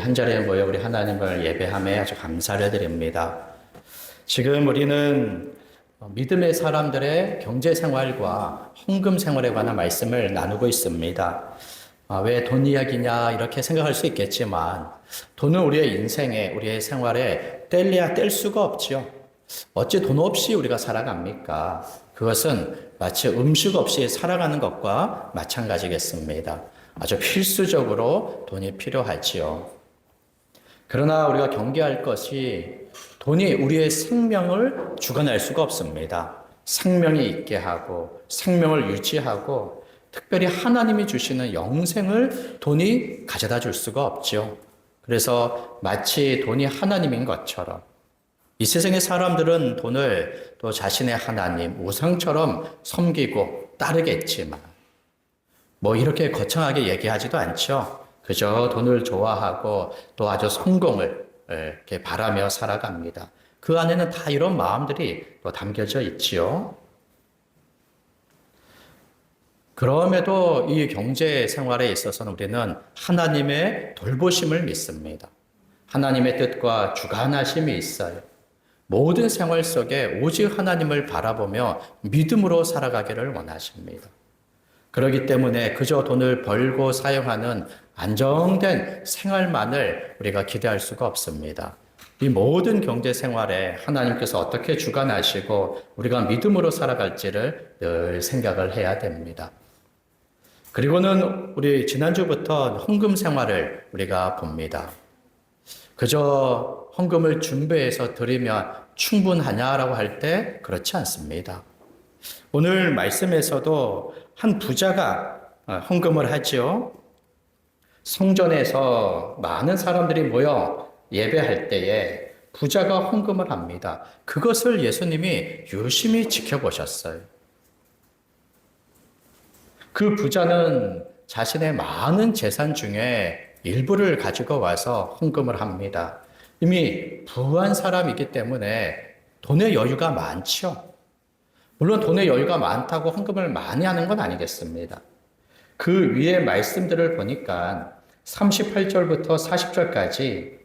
한자리에 모여 우리 하나님을 예배함에 아주 감사를 드립니다. 지금 우리는 믿음의 사람들의 경제 생활과 헌금 생활에 관한 말씀을 나누고 있습니다. 왜 돈 이야기냐 이렇게 생각할 수 있겠지만 돈은 우리의 인생에 우리의 생활에 뗄래야 뗄 수가 없지요. 어찌 돈 없이 우리가 살아갑니까? 그것은 마치 음식 없이 살아가는 것과 마찬가지겠습니다. 아주 필수적으로 돈이 필요하지요. 그러나 우리가 경계할 것이 돈이 우리의 생명을 주관할 수가 없습니다. 생명이 있게 하고 생명을 유지하고 특별히 하나님이 주시는 영생을 돈이 가져다 줄 수가 없죠. 그래서 마치 돈이 하나님인 것처럼 이 세상의 사람들은 돈을 또 자신의 하나님, 우상처럼 섬기고 따르겠지만 이렇게 거창하게 얘기하지도 않죠. 그저 돈을 좋아하고 또 아주 성공을 이렇게 바라며 살아갑니다. 그 안에는 다 이런 마음들이 또 담겨져 있지요. 그럼에도 이 경제 생활에 있어서는 우리는 하나님의 돌보심을 믿습니다. 하나님의 뜻과 주관하심이 있어요. 모든 생활 속에 오직 하나님을 바라보며 믿음으로 살아가기를 원하십니다. 그렇기 때문에 그저 돈을 벌고 사용하는 안정된 생활만을 우리가 기대할 수가 없습니다. 이 모든 경제 생활에 하나님께서 어떻게 주관하시고 우리가 믿음으로 살아갈지를 늘 생각을 해야 됩니다. 그리고는 우리 지난주부터 헌금 생활을 우리가 봅니다. 그저 헌금을 준비해서 드리면 충분하냐라고 할 때 그렇지 않습니다. 오늘 말씀에서도 한 부자가 헌금을 하죠. 성전에서 많은 사람들이 모여 예배할 때에 부자가 헌금을 합니다. 그것을 예수님이 유심히 지켜보셨어요. 그 부자는 자신의 많은 재산 중에 일부를 가지고 와서 헌금을 합니다. 이미 부한 사람이기 때문에 돈의 여유가 많죠. 물론 돈의 여유가 많다고 헌금을 많이 하는 건 아니겠습니다. 그 위에 말씀들을 보니까 38절부터 40절까지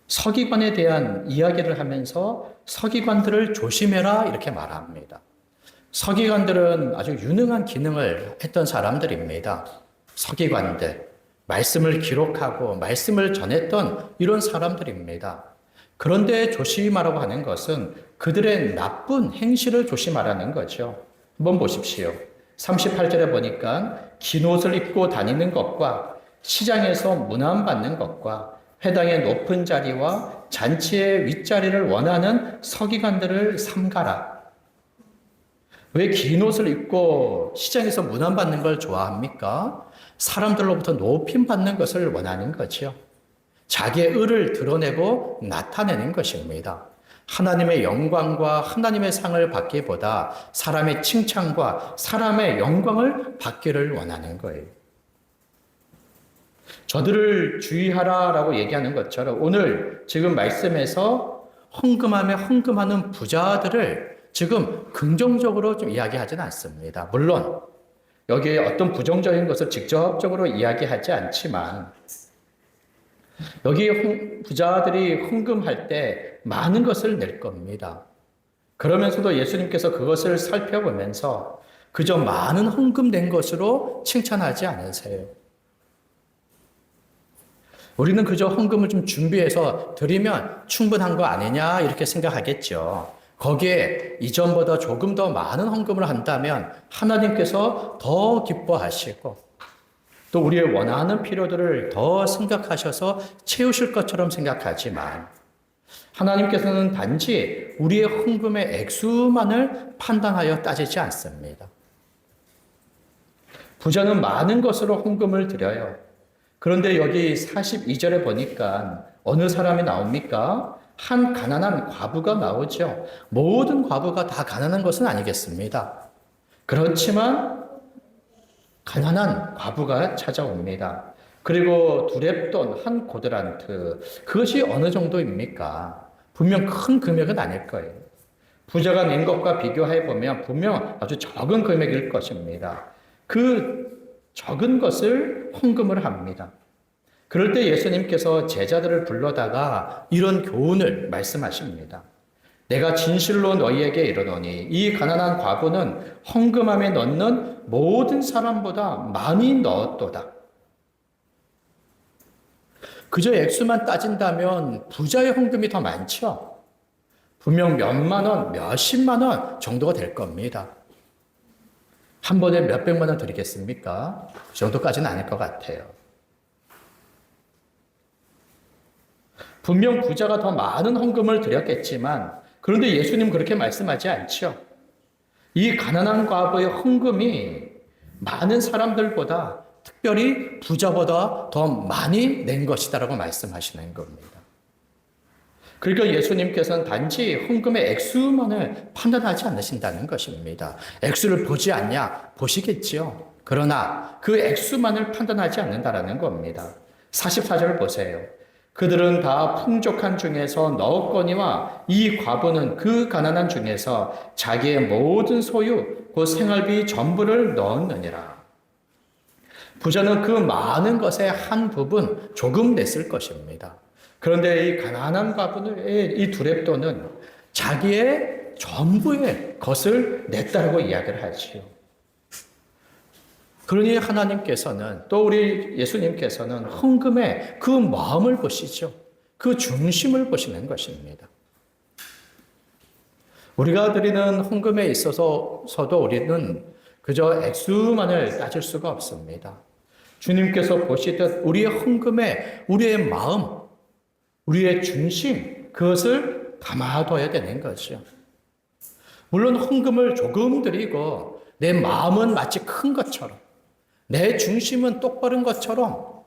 서기관에 대한 이야기를 하면서 서기관들을 조심해라 이렇게 말합니다. 서기관들은 아주 유능한 기능을 했던 사람들입니다. 서기관들, 말씀을 기록하고 말씀을 전했던 이런 사람들입니다. 그런데 조심하라고 하는 것은 그들의 나쁜 행실을 조심하라는 거죠. 한번 보십시오. 38절에 보니까 긴 옷을 입고 다니는 것과 시장에서 문안받는 것과 회당의 높은 자리와 잔치의 윗자리를 원하는 서기관들을 삼가라. 왜 긴 옷을 입고 시장에서 문안받는 걸 좋아합니까? 사람들로부터 높임받는 것을 원하는 거죠. 자기의 의를 드러내고 나타내는 것입니다. 하나님의 영광과 하나님의 상을 받기보다 사람의 칭찬과 사람의 영광을 받기를 원하는 거예요. 저들을 주의하라라고 얘기하는 것처럼 오늘 지금 말씀에서 헌금하는 부자들을 지금 긍정적으로 좀 이야기하지는 않습니다. 물론 여기에 어떤 부정적인 것을 직접적으로 이야기하지 않지만 여기 부자들이 헌금할 때 많은 것을 낼 겁니다. 그러면서도 예수님께서 그것을 살펴보면서 그저 많은 헌금 낸 것으로 칭찬하지 않으세요. 우리는 그저 헌금을 좀 준비해서 드리면 충분한 거 아니냐 이렇게 생각하겠죠. 거기에 이전보다 조금 더 많은 헌금을 한다면 하나님께서 더 기뻐하시고 또 우리의 원하는 필요들을 더 생각하셔서 채우실 것처럼 생각하지만 하나님께서는 단지 우리의 헌금의 액수만을 판단하여 따지지 않습니다. 부자는 많은 것으로 헌금을 드려요. 그런데 여기 42절에 보니까 어느 사람이 나옵니까? 한 가난한 과부가 나오죠. 모든 과부가 다 가난한 것은 아니겠습니다. 그렇지만 가난한 과부가 찾아옵니다. 그리고 두렙돈 한 고드란트, 그것이 어느 정도입니까? 분명 큰 금액은 아닐 거예요. 부자가 낸 것과 비교해보면 분명 아주 적은 금액일 것입니다. 그 적은 것을 헌금을 합니다. 그럴 때 예수님께서 제자들을 불러다가 이런 교훈을 말씀하십니다. 내가 진실로 너희에게 이르노니 이 가난한 과부는 헌금함에 넣는 모든 사람보다 많이 넣었도다. 그저 액수만 따진다면 부자의 헌금이 더 많죠. 분명 몇만 원, 몇십만 원 정도가 될 겁니다. 한 번에 몇백만 원 드리겠습니까? 그 정도까지는 아닐 것 같아요. 분명 부자가 더 많은 헌금을 드렸겠지만 그런데 예수님 그렇게 말씀하지 않죠. 이 가난한 과부의 헌금이 많은 사람들보다 특별히 부자보다 더 많이 낸 것이다라고 말씀하시는 겁니다. 그러니까 예수님께서는 단지 헌금의 액수만을 판단하지 않으신다는 것입니다. 액수를 보지 않냐? 보시겠지요. 그러나 그 액수만을 판단하지 않는다라는 겁니다. 44절 보세요. 그들은 다 풍족한 중에서 넣었거니와 이 과부는 그 가난한 중에서 자기의 모든 소유, 곧 생활비 전부를 넣었느니라. 부자는 그 많은 것의 한 부분 조금 냈을 것입니다. 그런데 이 가난한 과부의 이 두렙돈은 자기의 전부의 것을 냈다고 이야기를 하지요. 그러니 하나님께서는 또 우리 예수님께서는 헌금의 그 마음을 보시죠. 그 중심을 보시는 것입니다. 우리가 드리는 헌금에 있어서도 우리는 그저 액수만을 따질 수가 없습니다. 주님께서 보시듯 우리의 헌금에 우리의 마음, 우리의 중심, 그것을 담아둬야 되는 거죠. 물론 헌금을 조금 드리고 내 마음은 마치 큰 것처럼 내 중심은 똑바른 것처럼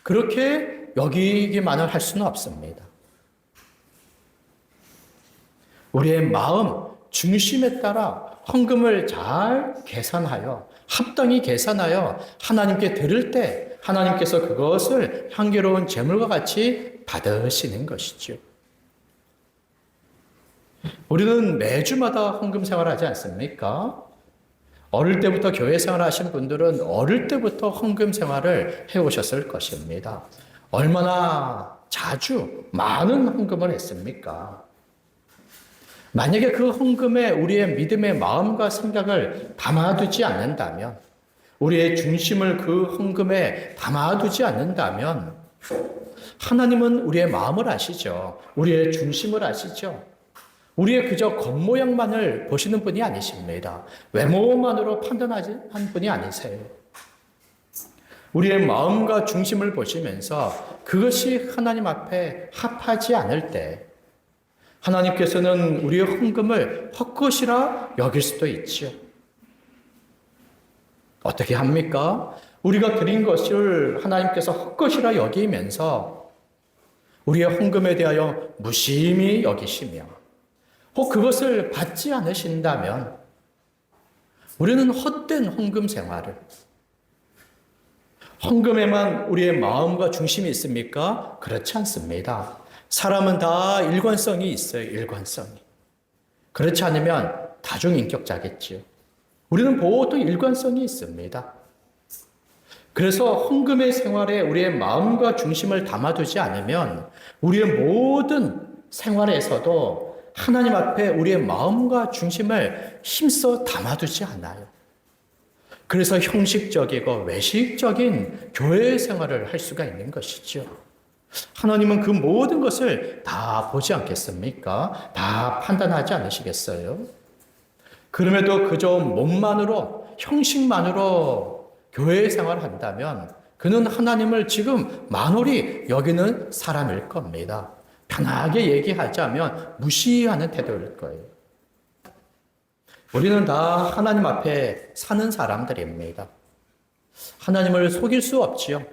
그렇게 여기기만을 할 수는 없습니다. 우리의 마음, 중심에 따라 헌금을 잘 계산하여 합당히 계산하여 하나님께 드릴 때 하나님께서 그것을 향기로운 제물과 같이 받으시는 것이죠. 우리는 매주마다 헌금 생활하지 않습니까? 어릴 때부터 교회 생활하신 분들은 어릴 때부터 헌금 생활을 해오셨을 것입니다. 얼마나 자주 많은 헌금을 했습니까? 만약에 그 헌금에 우리의 믿음의 마음과 생각을 담아두지 않는다면, 우리의 중심을 그 헌금에 담아두지 않는다면, 하나님은 우리의 마음을 아시죠. 우리의 중심을 아시죠. 우리의 그저 겉모양만을 보시는 분이 아니십니다. 외모만으로 판단하는 분이 아니세요. 우리의 마음과 중심을 보시면서 그것이 하나님 앞에 합하지 않을 때 하나님께서는 우리의 헌금을 헛것이라 여길 수도 있지요. 어떻게 합니까? 우리가 드린 것을 하나님께서 헛것이라 여기면서 우리의 헌금에 대하여 무심히 여기시며 혹 그것을 받지 않으신다면 우리는 헛된 헌금 생활을, 헌금에만 우리의 마음과 중심이 있습니까? 그렇지 않습니다. 사람은 다 일관성이 있어요. 일관성이. 그렇지 않으면 다중인격자겠지요. 우리는 보통 일관성이 있습니다. 그래서 헌금의 생활에 우리의 마음과 중심을 담아두지 않으면 우리의 모든 생활에서도 하나님 앞에 우리의 마음과 중심을 힘써 담아두지 않아요. 그래서 형식적이고 외식적인 교회 생활을 할 수가 있는 것이죠. 하나님은 그 모든 것을 다 보지 않겠습니까? 다 판단하지 않으시겠어요? 그럼에도 그저 몸만으로, 형식만으로 교회 생활을 한다면 그는 하나님을 지금 만홀히 여기는 사람일 겁니다. 편하게 얘기하자면 무시하는 태도일 거예요. 우리는 다 하나님 앞에 사는 사람들입니다. 하나님을 속일 수 없지요.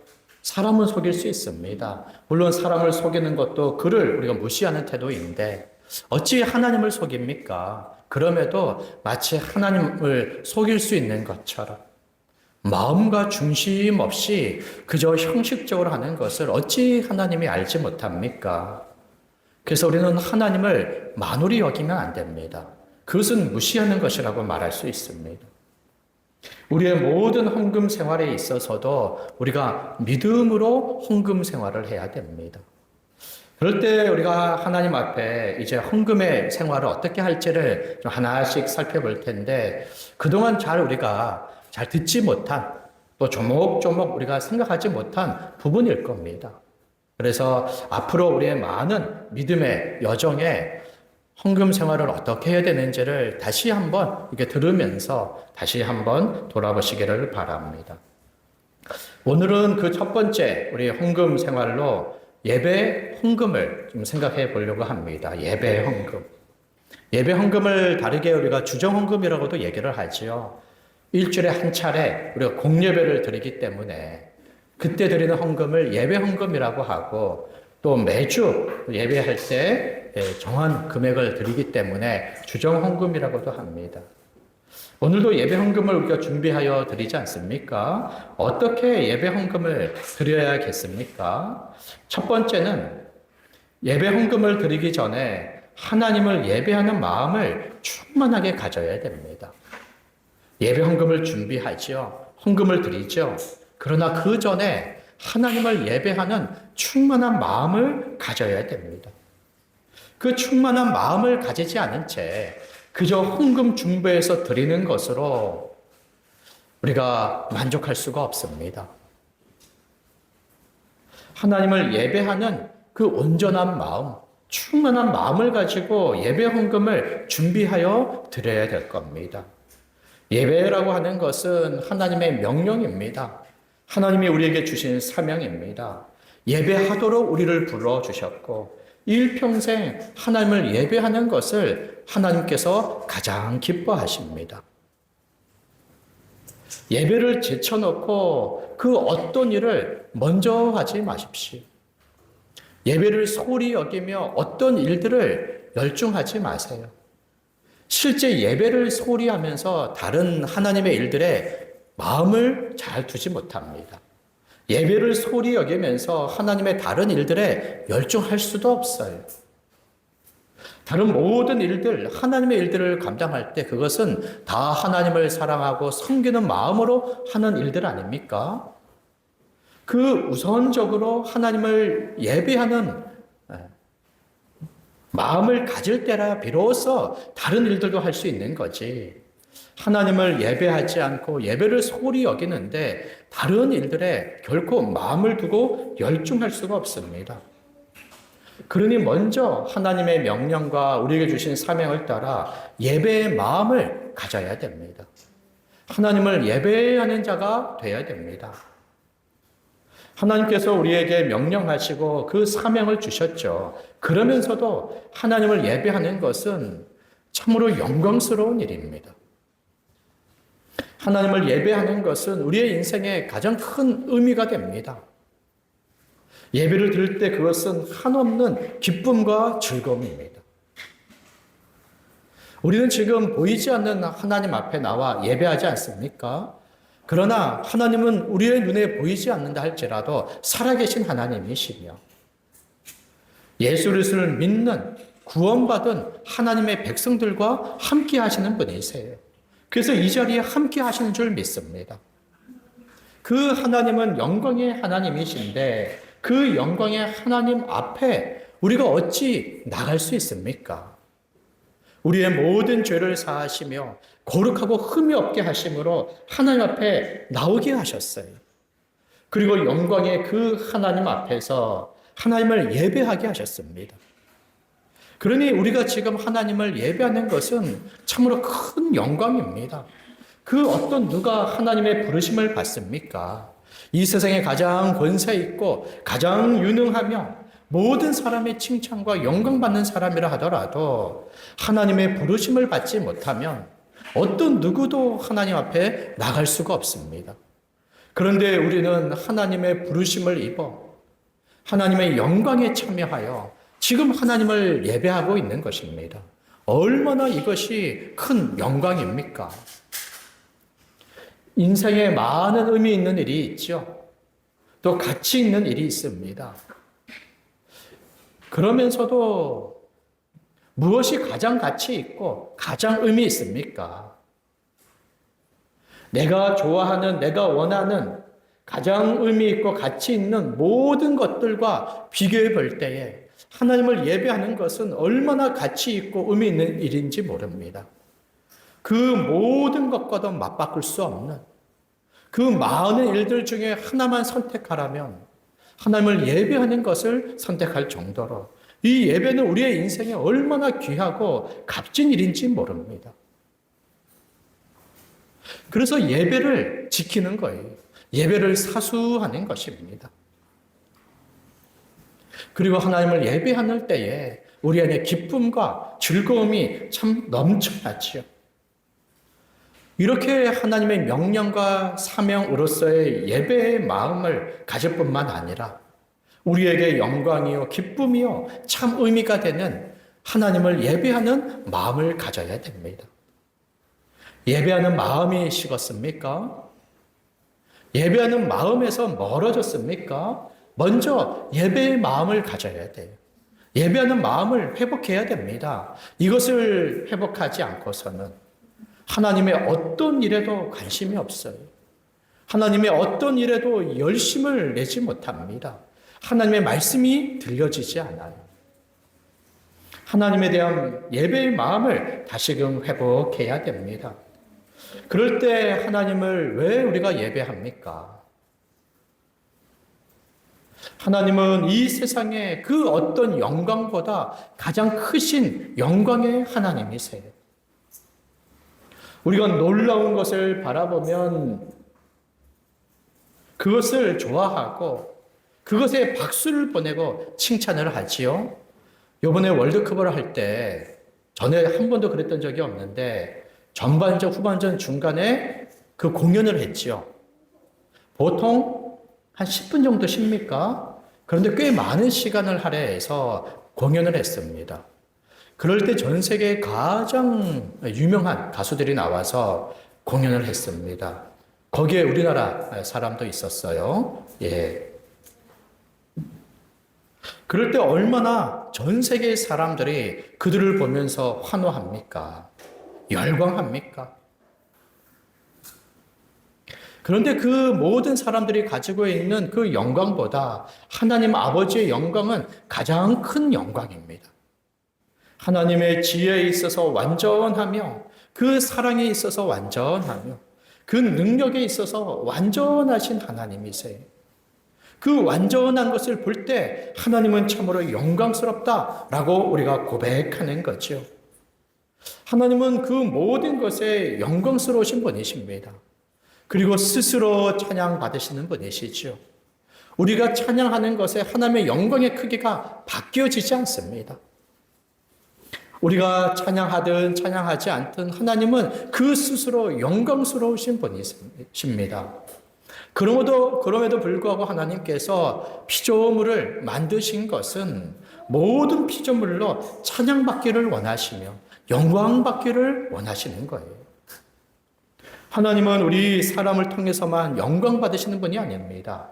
사람은 속일 수 있습니다. 물론 사람을 속이는 것도 그를 우리가 무시하는 태도인데 어찌 하나님을 속입니까? 그럼에도 마치 하나님을 속일 수 있는 것처럼 마음과 중심 없이 그저 형식적으로 하는 것을 어찌 하나님이 알지 못합니까? 그래서 우리는 하나님을 만홀히 여기면 안 됩니다. 그것은 무시하는 것이라고 말할 수 있습니다. 우리의 모든 헌금 생활에 있어서도 우리가 믿음으로 헌금 생활을 해야 됩니다. 그럴 때 우리가 하나님 앞에 이제 헌금의 생활을 어떻게 할지를 좀 하나씩 살펴볼 텐데, 그동안 우리가 잘 듣지 못한, 또 조목조목 우리가 생각하지 못한 부분일 겁니다. 그래서 앞으로 우리의 많은 믿음의 여정에 헌금 생활을 어떻게 해야 되는지를 다시 한번 이렇게 들으면서 다시 한번 돌아보시기를 바랍니다. 오늘은 그 첫 번째 우리 헌금 생활로 예배 헌금을 좀 생각해 보려고 합니다. 예배 헌금. 예배 헌금을 다르게 우리가 주정 헌금이라고도 얘기를 하지요. 일주일에 한 차례 우리가 공예배를 드리기 때문에 그때 드리는 헌금을 예배 헌금이라고 하고, 또 매주 예배할 때 정한 금액을 드리기 때문에 주정 헌금이라고도 합니다. 오늘도 예배 헌금을 우리가 준비하여 드리지 않습니까? 어떻게 예배 헌금을 드려야겠습니까? 첫 번째는 예배 헌금을 드리기 전에 하나님을 예배하는 마음을 충만하게 가져야 됩니다. 예배 헌금을 준비하죠. 헌금을 드리죠. 그러나 그 전에 하나님을 예배하는 충만한 마음을 가져야 됩니다. 그 충만한 마음을 가지지 않은 채 그저 헌금 준비해서 드리는 것으로 우리가 만족할 수가 없습니다. 하나님을 예배하는 그 온전한 마음, 충만한 마음을 가지고 예배 헌금을 준비하여 드려야 될 겁니다. 예배라고 하는 것은 하나님의 명령입니다. 하나님이 우리에게 주신 사명입니다. 예배하도록 우리를 불러주셨고, 일평생 하나님을 예배하는 것을 하나님께서 가장 기뻐하십니다. 예배를 제쳐놓고 그 어떤 일을 먼저 하지 마십시오. 예배를 소홀히 여기며 어떤 일들을 열중하지 마세요. 실제 예배를 소홀히 하면서 다른 하나님의 일들에 마음을 잘 두지 못합니다. 예배를 소홀히 여기면서 하나님의 다른 일들에 열중할 수도 없어요. 다른 모든 일들, 하나님의 일들을 감당할 때 그것은 다 하나님을 사랑하고 섬기는 마음으로 하는 일들 아닙니까? 그 우선적으로 하나님을 예배하는 마음을 가질 때라 비로소 다른 일들도 할 수 있는 거지. 하나님을 예배하지 않고 예배를 소홀히 여기는데 다른 일들에 결코 마음을 두고 열중할 수가 없습니다. 그러니 먼저 하나님의 명령과 우리에게 주신 사명을 따라 예배의 마음을 가져야 됩니다. 하나님을 예배하는 자가 되어야 됩니다. 하나님께서 우리에게 명령하시고 그 사명을 주셨죠. 그러면서도 하나님을 예배하는 것은 참으로 영광스러운 일입니다. 하나님을 예배하는 것은 우리의 인생에 가장 큰 의미가 됩니다. 예배를 드릴 때 그것은 한없는 기쁨과 즐거움입니다. 우리는 지금 보이지 않는 하나님 앞에 나와 예배하지 않습니까? 그러나 하나님은 우리의 눈에 보이지 않는다 할지라도 살아계신 하나님이시며 예수 그리스도를 믿는 구원받은 하나님의 백성들과 함께 하시는 분이세요. 그래서 이 자리에 함께 하시는 줄 믿습니다. 그 하나님은 영광의 하나님이신데 그 영광의 하나님 앞에 우리가 어찌 나갈 수 있습니까? 우리의 모든 죄를 사하시며 거룩하고 흠이 없게 하심으로 하나님 앞에 나오게 하셨어요. 그리고 영광의 그 하나님 앞에서 하나님을 예배하게 하셨습니다. 그러니 우리가 지금 하나님을 예배하는 것은 참으로 큰 영광입니다. 그 어떤 누가 하나님의 부르심을 받습니까? 이 세상에 가장 권세 있고 가장 유능하며 모든 사람의 칭찬과 영광받는 사람이라 하더라도 하나님의 부르심을 받지 못하면 어떤 누구도 하나님 앞에 나갈 수가 없습니다. 그런데 우리는 하나님의 부르심을 입어 하나님의 영광에 참여하여 지금 하나님을 예배하고 있는 것입니다. 얼마나 이것이 큰 영광입니까? 인생에 많은 의미 있는 일이 있죠. 또 가치 있는 일이 있습니다. 그러면서도 무엇이 가장 가치 있고 가장 의미 있습니까? 내가 좋아하는, 내가 원하는 가장 의미 있고 가치 있는 모든 것들과 비교해 볼 때에 하나님을 예배하는 것은 얼마나 가치 있고 의미 있는 일인지 모릅니다. 그 모든 것과도 맞바꿀 수 없는 그 많은 일들 중에 하나만 선택하라면 하나님을 예배하는 것을 선택할 정도로 이 예배는 우리의 인생에 얼마나 귀하고 값진 일인지 모릅니다. 그래서 예배를 지키는 거예요. 예배를 사수하는 것입니다. 그리고 하나님을 예배하는 때에 우리 안에 기쁨과 즐거움이 참 넘쳐나지요. 이렇게 하나님의 명령과 사명으로서의 예배의 마음을 가질 뿐만 아니라 우리에게 영광이요, 기쁨이요, 참 의미가 되는 하나님을 예배하는 마음을 가져야 됩니다. 예배하는 마음이 식었습니까? 예배하는 마음에서 멀어졌습니까? 먼저 예배의 마음을 가져야 돼요. 예배하는 마음을 회복해야 됩니다. 이것을 회복하지 않고서는 하나님의 어떤 일에도 관심이 없어요. 하나님의 어떤 일에도 열심을 내지 못합니다. 하나님의 말씀이 들려지지 않아요. 하나님에 대한 예배의 마음을 다시금 회복해야 됩니다. 그럴 때 하나님을 왜 우리가 예배합니까? 하나님은 이 세상의 그 어떤 영광보다 가장 크신 영광의 하나님이세요. 우리가 놀라운 것을 바라보면 그것을 좋아하고 그것에 박수를 보내고 칭찬을 하지요. 이번에 월드컵을 할 때 전에 한 번도 그랬던 적이 없는데 전반전, 후반전 중간에 그 공연을 했지요. 보통 한 10분 정도 쉽니까? 그런데 꽤 많은 시간을 할애해서 공연을 했습니다. 그럴 때 전 세계 가장 유명한 가수들이 나와서 공연을 했습니다. 거기에 우리나라 사람도 있었어요. 예. 그럴 때 얼마나 전 세계 사람들이 그들을 보면서 환호합니까? 열광합니까? 그런데 그 모든 사람들이 가지고 있는 그 영광보다 하나님 아버지의 영광은 가장 큰 영광입니다. 하나님의 지혜에 있어서 완전하며 그 사랑에 있어서 완전하며 그 능력에 있어서 완전하신 하나님이세요. 그 완전한 것을 볼 때 하나님은 참으로 영광스럽다라고 우리가 고백하는 거죠. 하나님은 그 모든 것에 영광스러우신 분이십니다. 그리고 스스로 찬양받으시는 분이시죠. 우리가 찬양하는 것에 하나님의 영광의 크기가 바뀌어지지 않습니다. 우리가 찬양하든 찬양하지 않든 하나님은 그 스스로 영광스러우신 분이십니다. 그럼에도 불구하고 하나님께서 피조물을 만드신 것은 모든 피조물로 찬양받기를 원하시며 영광받기를 원하시는 거예요. 하나님은 우리 사람을 통해서만 영광받으시는 분이 아닙니다.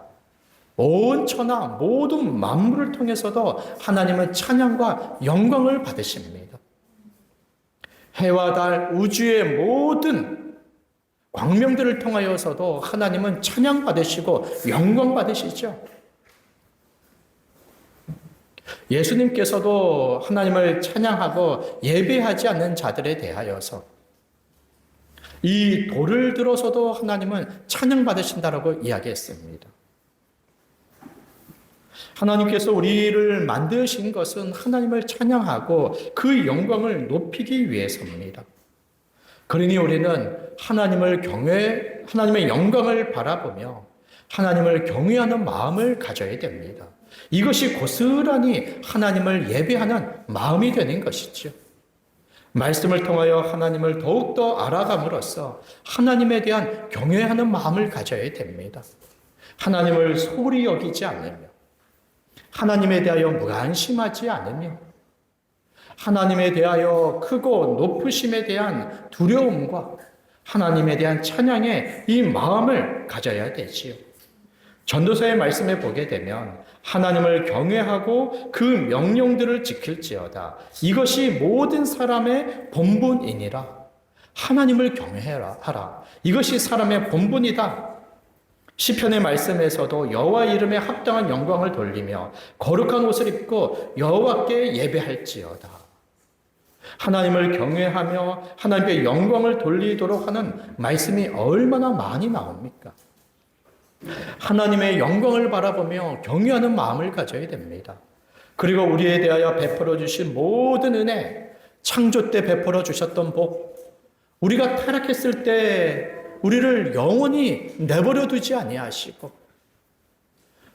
온 천하 모든 만물을 통해서도 하나님은 찬양과 영광을 받으십니다. 해와 달, 우주의 모든 광명들을 통하여서도 하나님은 찬양받으시고 영광받으시죠. 예수님께서도 하나님을 찬양하고 예배하지 않는 자들에 대하여서 이 돌을 들어서도 하나님은 찬양받으신다라고 이야기했습니다. 하나님께서 우리를 만드신 것은 하나님을 찬양하고 그 영광을 높이기 위해서입니다. 그러니 우리는 하나님의 영광을 바라보며 하나님을 경외하는 마음을 가져야 됩니다. 이것이 고스란히 하나님을 예배하는 마음이 되는 것이죠. 말씀을 통하여 하나님을 더욱더 알아감으로써 하나님에 대한 경외하는 마음을 가져야 됩니다. 하나님을 소홀히 여기지 않으며 하나님에 대하여 무관심하지 않으며 하나님에 대하여 크고 높으심에 대한 두려움과 하나님에 대한 찬양의 이 마음을 가져야 되지요. 전도서의 말씀에 보게 되면 하나님을 경외하고 그 명령들을 지킬지어다. 이것이 모든 사람의 본분이니라. 하나님을 경외하라. 이것이 사람의 본분이다. 시편의 말씀에서도 여호와 이름에 합당한 영광을 돌리며 거룩한 옷을 입고 여호와께 예배할지어다. 하나님을 경외하며 하나님께 영광을 돌리도록 하는 말씀이 얼마나 많이 나옵니까? 하나님의 영광을 바라보며 경외하는 마음을 가져야 됩니다. 그리고 우리에 대하여 베풀어 주신 모든 은혜, 창조 때 베풀어 주셨던 복, 우리가 타락했을 때 우리를 영원히 내버려 두지 아니하시고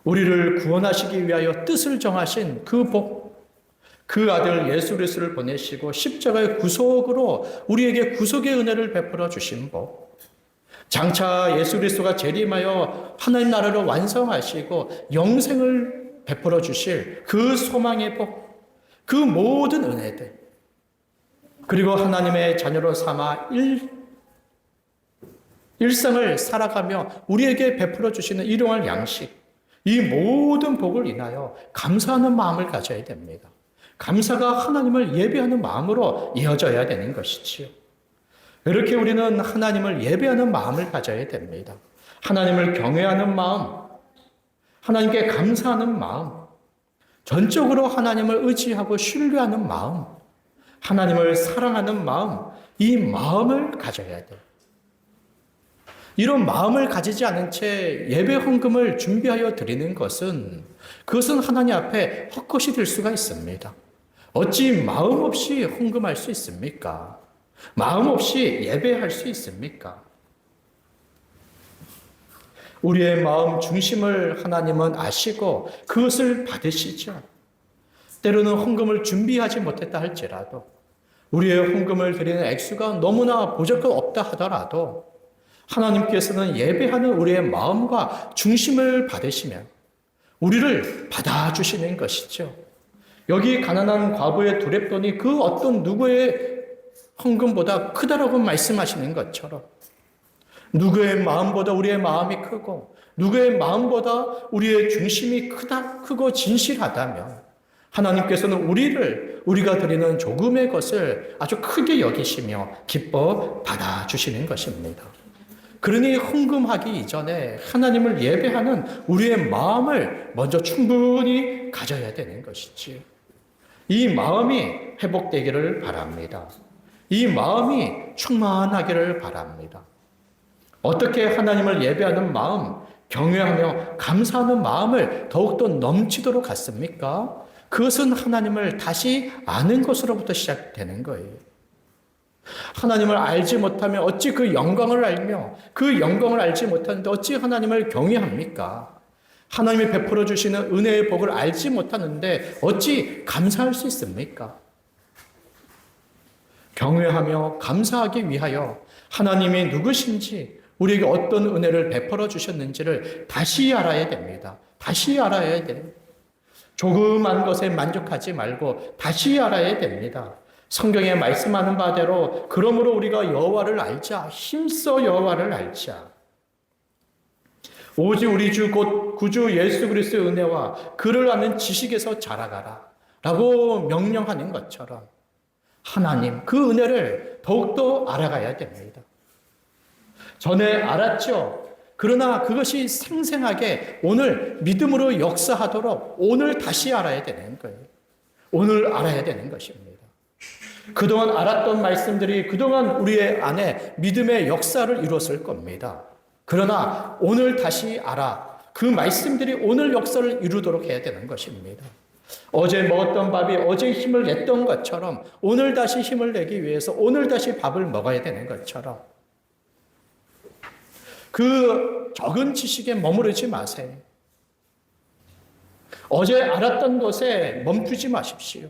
우리를 구원하시기 위하여 뜻을 정하신 그 복, 그 아들 예수 그리스도를 보내시고 십자가의 구속으로 우리에게 구속의 은혜를 베풀어 주신 복, 장차 예수 그리스도가 재림하여 하나님 나라를 완성하시고 영생을 베풀어 주실 그 소망의 복, 그 모든 은혜들, 그리고 하나님의 자녀로 삼아 일상을 살아가며 우리에게 베풀어 주시는 일용할 양식, 이 모든 복을 인하여 감사하는 마음을 가져야 됩니다. 감사가 하나님을 예배하는 마음으로 이어져야 되는 것이지요. 이렇게 우리는 하나님을 예배하는 마음을 가져야 됩니다. 하나님을 경외하는 마음, 하나님께 감사하는 마음, 전적으로 하나님을 의지하고 신뢰하는 마음, 하나님을 사랑하는 마음, 이 마음을 가져야 돼요. 이런 마음을 가지지 않은 채 예배 헌금을 준비하여 드리는 것은 그것은 하나님 앞에 헛것이 될 수가 있습니다. 어찌 마음 없이 헌금할 수 있습니까? 마음 없이 예배할 수 있습니까? 우리의 마음 중심을 하나님은 아시고 그것을 받으시죠. 때로는 헌금을 준비하지 못했다 할지라도 우리의 헌금을 드리는 액수가 너무나 보잘것 없다 하더라도 하나님께서는 예배하는 우리의 마음과 중심을 받으시면 우리를 받아주시는 것이죠. 여기 가난한 과부의 두렙돈이 그 어떤 누구의 헌금보다 크다라고 말씀하시는 것처럼 누구의 마음보다 우리의 마음이 크고 누구의 마음보다 우리의 중심이 크고 진실하다면 하나님께서는 우리가 드리는 조금의 것을 아주 크게 여기시며 기뻐 받아주시는 것입니다. 그러니 헌금하기 이전에 하나님을 예배하는 우리의 마음을 먼저 충분히 가져야 되는 것이지요. 이 마음이 회복되기를 바랍니다. 이 마음이 충만하기를 바랍니다. 어떻게 하나님을 예배하는 마음, 경외하며 감사하는 마음을 더욱더 넘치도록 갖습니까? 그것은 하나님을 다시 아는 것으로부터 시작되는 거예요. 하나님을 알지 못하면 어찌 그 영광을 알며 그 영광을 알지 못하는데 어찌 하나님을 경외합니까? 하나님이 베풀어 주시는 은혜의 복을 알지 못하는데 어찌 감사할 수 있습니까? 경외하며 감사하기 위하여 하나님이 누구신지 우리에게 어떤 은혜를 베풀어 주셨는지를 다시 알아야 됩니다. 다시 알아야 돼요. 조그만 것에 만족하지 말고 다시 알아야 됩니다. 성경에 말씀하는 바대로 그러므로 우리가 여호와를 알자. 힘써 여호와를 알자. 오직 우리 주 곧 구주 예수 그리스도의 은혜와 그를 아는 지식에서 자라가라 라고 명령하는 것처럼 하나님 그 은혜를 더욱더 알아가야 됩니다. 전에 알았죠. 그러나 그것이 생생하게 오늘 믿음으로 역사하도록 오늘 다시 알아야 되는 거예요. 오늘 알아야 되는 것입니다. 그동안 알았던 말씀들이 그동안 우리의 안에 믿음의 역사를 이뤘을 겁니다. 그러나 오늘 다시 알아. 그 말씀들이 오늘 역사를 이루도록 해야 되는 것입니다. 어제 먹었던 밥이 어제 힘을 냈던 것처럼 오늘 다시 힘을 내기 위해서 오늘 다시 밥을 먹어야 되는 것처럼 그 적은 지식에 머무르지 마세요. 어제 알았던 것에 멈추지 마십시오.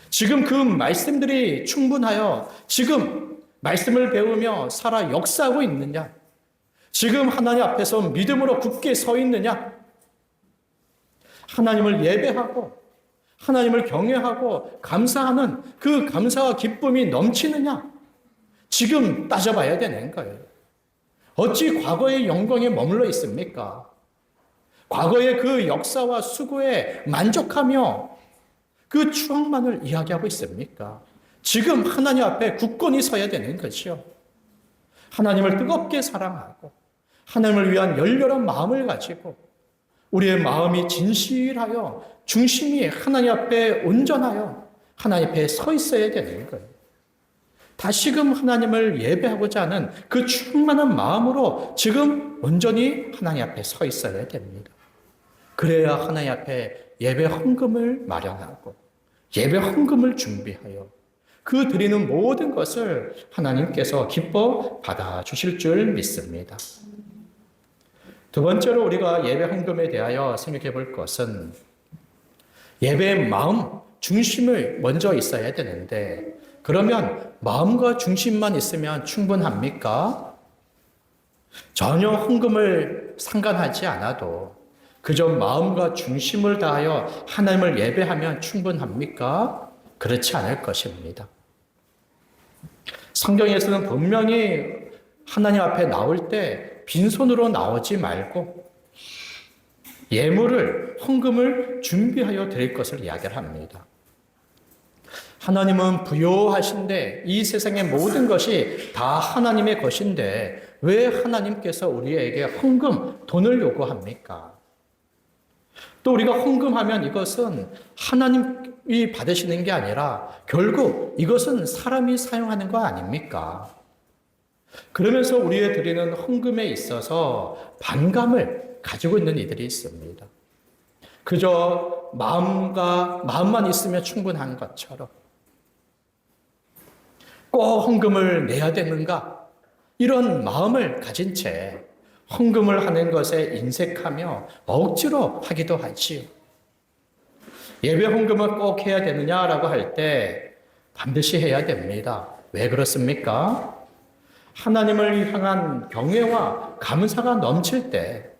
지금 그 말씀들이 충분하여 지금 말씀을 배우며 살아 역사하고 있느냐? 지금 하나님 앞에서 믿음으로 굳게 서 있느냐? 하나님을 예배하고 하나님을 경외하고 감사하는 그 감사와 기쁨이 넘치느냐? 지금 따져봐야 되는 거예요. 어찌 과거의 영광에 머물러 있습니까? 과거의 그 역사와 수고에 만족하며 그 추억만을 이야기하고 있습니까? 지금 하나님 앞에 굳건히 서야 되는 거지요. 하나님을 뜨겁게 사랑하고 하나님을 위한 열렬한 마음을 가지고 우리의 마음이 진실하여 중심이 하나님 앞에 온전하여 하나님 앞에 서 있어야 되는 거예요. 다시금 하나님을 예배하고자 하는 그 충만한 마음으로 지금 온전히 하나님 앞에 서 있어야 됩니다. 그래야 하나님 앞에 예배 헌금을 마련하고 예배 헌금을 준비하여 그 드리는 모든 것을 하나님께서 기뻐 받아주실 줄 믿습니다. 두 번째로 우리가 예배 헌금에 대하여 생각해 볼 것은 예배의 마음, 중심을 먼저 있어야 되는데 그러면 마음과 중심만 있으면 충분합니까? 전혀 헌금을 상관하지 않아도 그저 마음과 중심을 다하여 하나님을 예배하면 충분합니까? 그렇지 않을 것입니다. 성경에서는 분명히 하나님 앞에 나올 때 빈손으로 나오지 말고 예물을, 헌금을 준비하여 드릴 것을 이야기를 합니다. 하나님은 부요하신데 이 세상의 모든 것이 다 하나님의 것인데 왜 하나님께서 우리에게 헌금, 돈을 요구합니까? 또 우리가 헌금하면 이것은 하나님이 받으시는 게 아니라 결국 이것은 사람이 사용하는 거 아닙니까? 그러면서 우리의 드리는 헌금에 있어서 반감을 가지고 있는 이들이 있습니다. 그저 마음만 있으면 충분한 것처럼 꼭 헌금을 내야 되는가? 이런 마음을 가진 채 헌금을 하는 것에 인색하며 억지로 하기도 하지요. 예배 헌금을 꼭 해야 되느냐라고 할 때 반드시 해야 됩니다. 왜 그렇습니까? 하나님을 향한 경외와 감사가 넘칠 때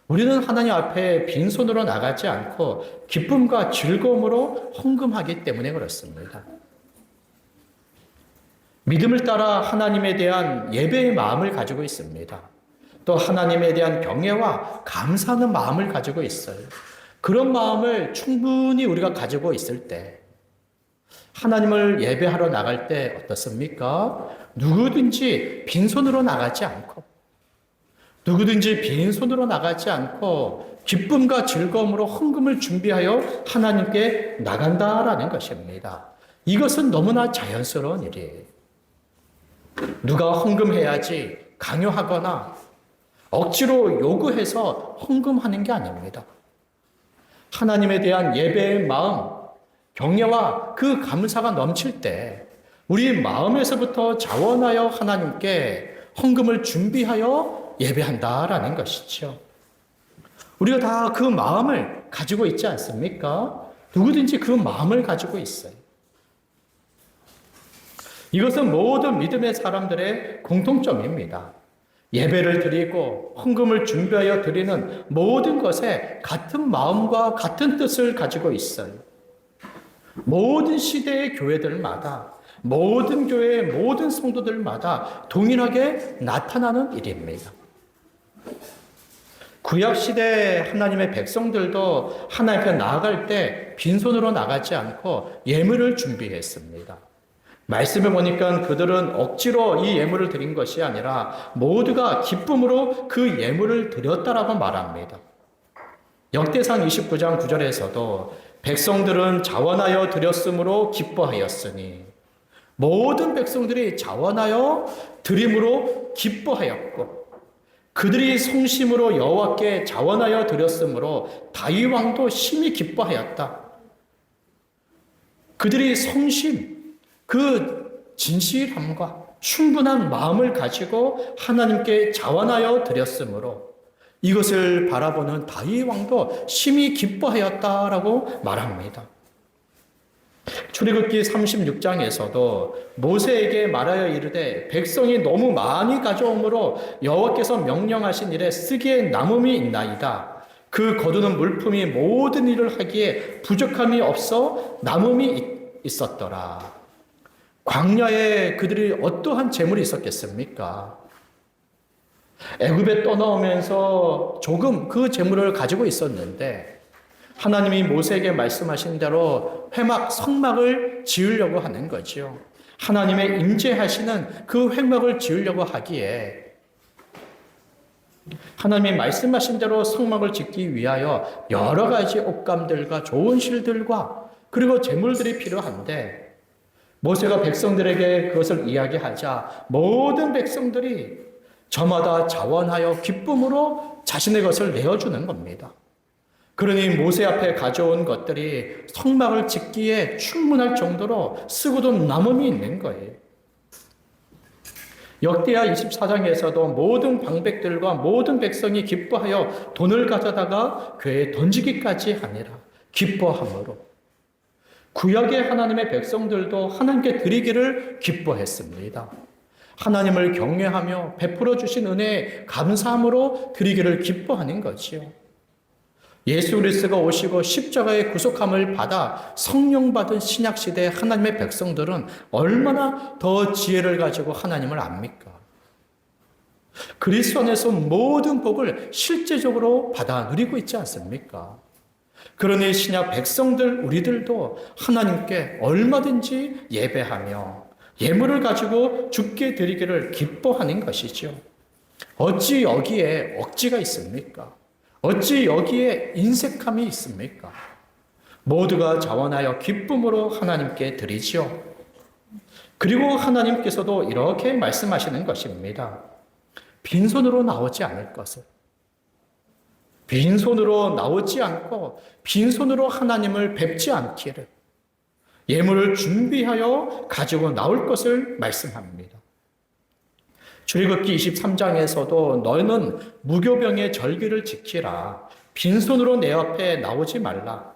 우리는 하나님 앞에 빈손으로 나가지 않고 기쁨과 즐거움으로 헌금하기 때문에 그렇습니다. 믿음을 따라 하나님에 대한 예배의 마음을 가지고 있습니다. 또 하나님에 대한 경외와 감사하는 마음을 가지고 있어요. 그런 마음을 충분히 우리가 가지고 있을 때 하나님을 예배하러 나갈 때 어떻습니까? 누구든지 빈손으로 나가지 않고 기쁨과 즐거움으로 헌금을 준비하여 하나님께 나간다라는 것입니다. 이것은 너무나 자연스러운 일이에요. 누가 헌금해야지 강요하거나 억지로 요구해서 헌금하는 게 아닙니다. 하나님에 대한 예배의 마음, 경외와 그 감사가 넘칠 때 우리 마음에서부터 자원하여 하나님께 헌금을 준비하여 예배한다라는 것이죠. 우리가 다 그 마음을 가지고 있지 않습니까? 누구든지 그 마음을 가지고 있어요. 이것은 모든 믿음의 사람들의 공통점입니다. 예배를 드리고 헌금을 준비하여 드리는 모든 것에 같은 마음과 같은 뜻을 가지고 있어요. 모든 시대의 교회들마다, 모든 교회의 모든 성도들마다 동일하게 나타나는 일입니다. 구약시대 하나님의 백성들도 하나님 앞에 나아갈 때 빈손으로 나가지 않고 예물을 준비했습니다. 말씀에 보니까 그들은 억지로 이 예물을 드린 것이 아니라 모두가 기쁨으로 그 예물을 드렸다라고 말합니다. 역대상 29장 9절에서도 백성들은 자원하여 드렸으므로 기뻐하였으니 모든 백성들이 자원하여 드림으로 기뻐하였고 그들이 성심으로 여호와께 자원하여 드렸으므로 다윗 왕도 심히 기뻐하였다. 그들이 성심, 그 진실함과 충분한 마음을 가지고 하나님께 자원하여 드렸으므로 이것을 바라보는 다윗 왕도 심히 기뻐하였다라고 말합니다. 출애굽기 36장에서도 모세에게 말하여 이르되 백성이 너무 많이 가져오므로 여호와께서 명령하신 일에 쓰기에 남음이 있나이다. 그 거두는 물품이 모든 일을 하기에 부족함이 없어 남음이 있었더라. 광야에 그들이 어떠한 재물이 있었겠습니까? 애굽에 떠나오면서 조금 그 재물을 가지고 있었는데 하나님이 모세에게 말씀하신 대로 회막 성막을 지으려고 하는 거죠. 하나님의 임재하시는 그 회막을 지으려고 하기에 하나님이 말씀하신 대로 성막을 짓기 위하여 여러 가지 옷감들과 좋은 실들과 그리고 재물들이 필요한데 모세가 백성들에게 그것을 이야기하자 모든 백성들이 저마다 자원하여 기쁨으로 자신의 것을 내어주는 겁니다. 그러니 모세 앞에 가져온 것들이 성막을 짓기에 충분할 정도로 쓰고도 남음이 있는 거예요. 역대하 24장에서도 모든 방백들과 모든 백성이 기뻐하여 돈을 가져다가 궤에 던지기까지 하니라. 기뻐함으로. 구약의 하나님의 백성들도 하나님께 드리기를 기뻐했습니다. 하나님을 경외하며 베풀어 주신 은혜에 감사함으로 드리기를 기뻐하는 거지요. 예수 그리스도가 오시고 십자가의 구속함을 받아 성령 받은 신약 시대의 하나님의 백성들은 얼마나 더 지혜를 가지고 하나님을 압니까? 그리스도 안에서 모든 복을 실제적으로 받아 누리고 있지 않습니까? 그러니 신약 백성들 우리들도 하나님께 얼마든지 예배하며 예물을 가지고 주께 드리기를 기뻐하는 것이죠. 어찌 여기에 억지가 있습니까? 어찌 여기에 인색함이 있습니까? 모두가 자원하여 기쁨으로 하나님께 드리지요. 그리고 하나님께서도 이렇게 말씀하시는 것입니다. 빈손으로 나오지 않을 것을. 빈손으로 나오지 않고 빈손으로 하나님을 뵙지 않기를 예물을 준비하여 가지고 나올 것을 말씀합니다. 출애굽기 23장에서도 너희는 무교병의 절기를 지키라. 빈손으로 내 앞에 나오지 말라.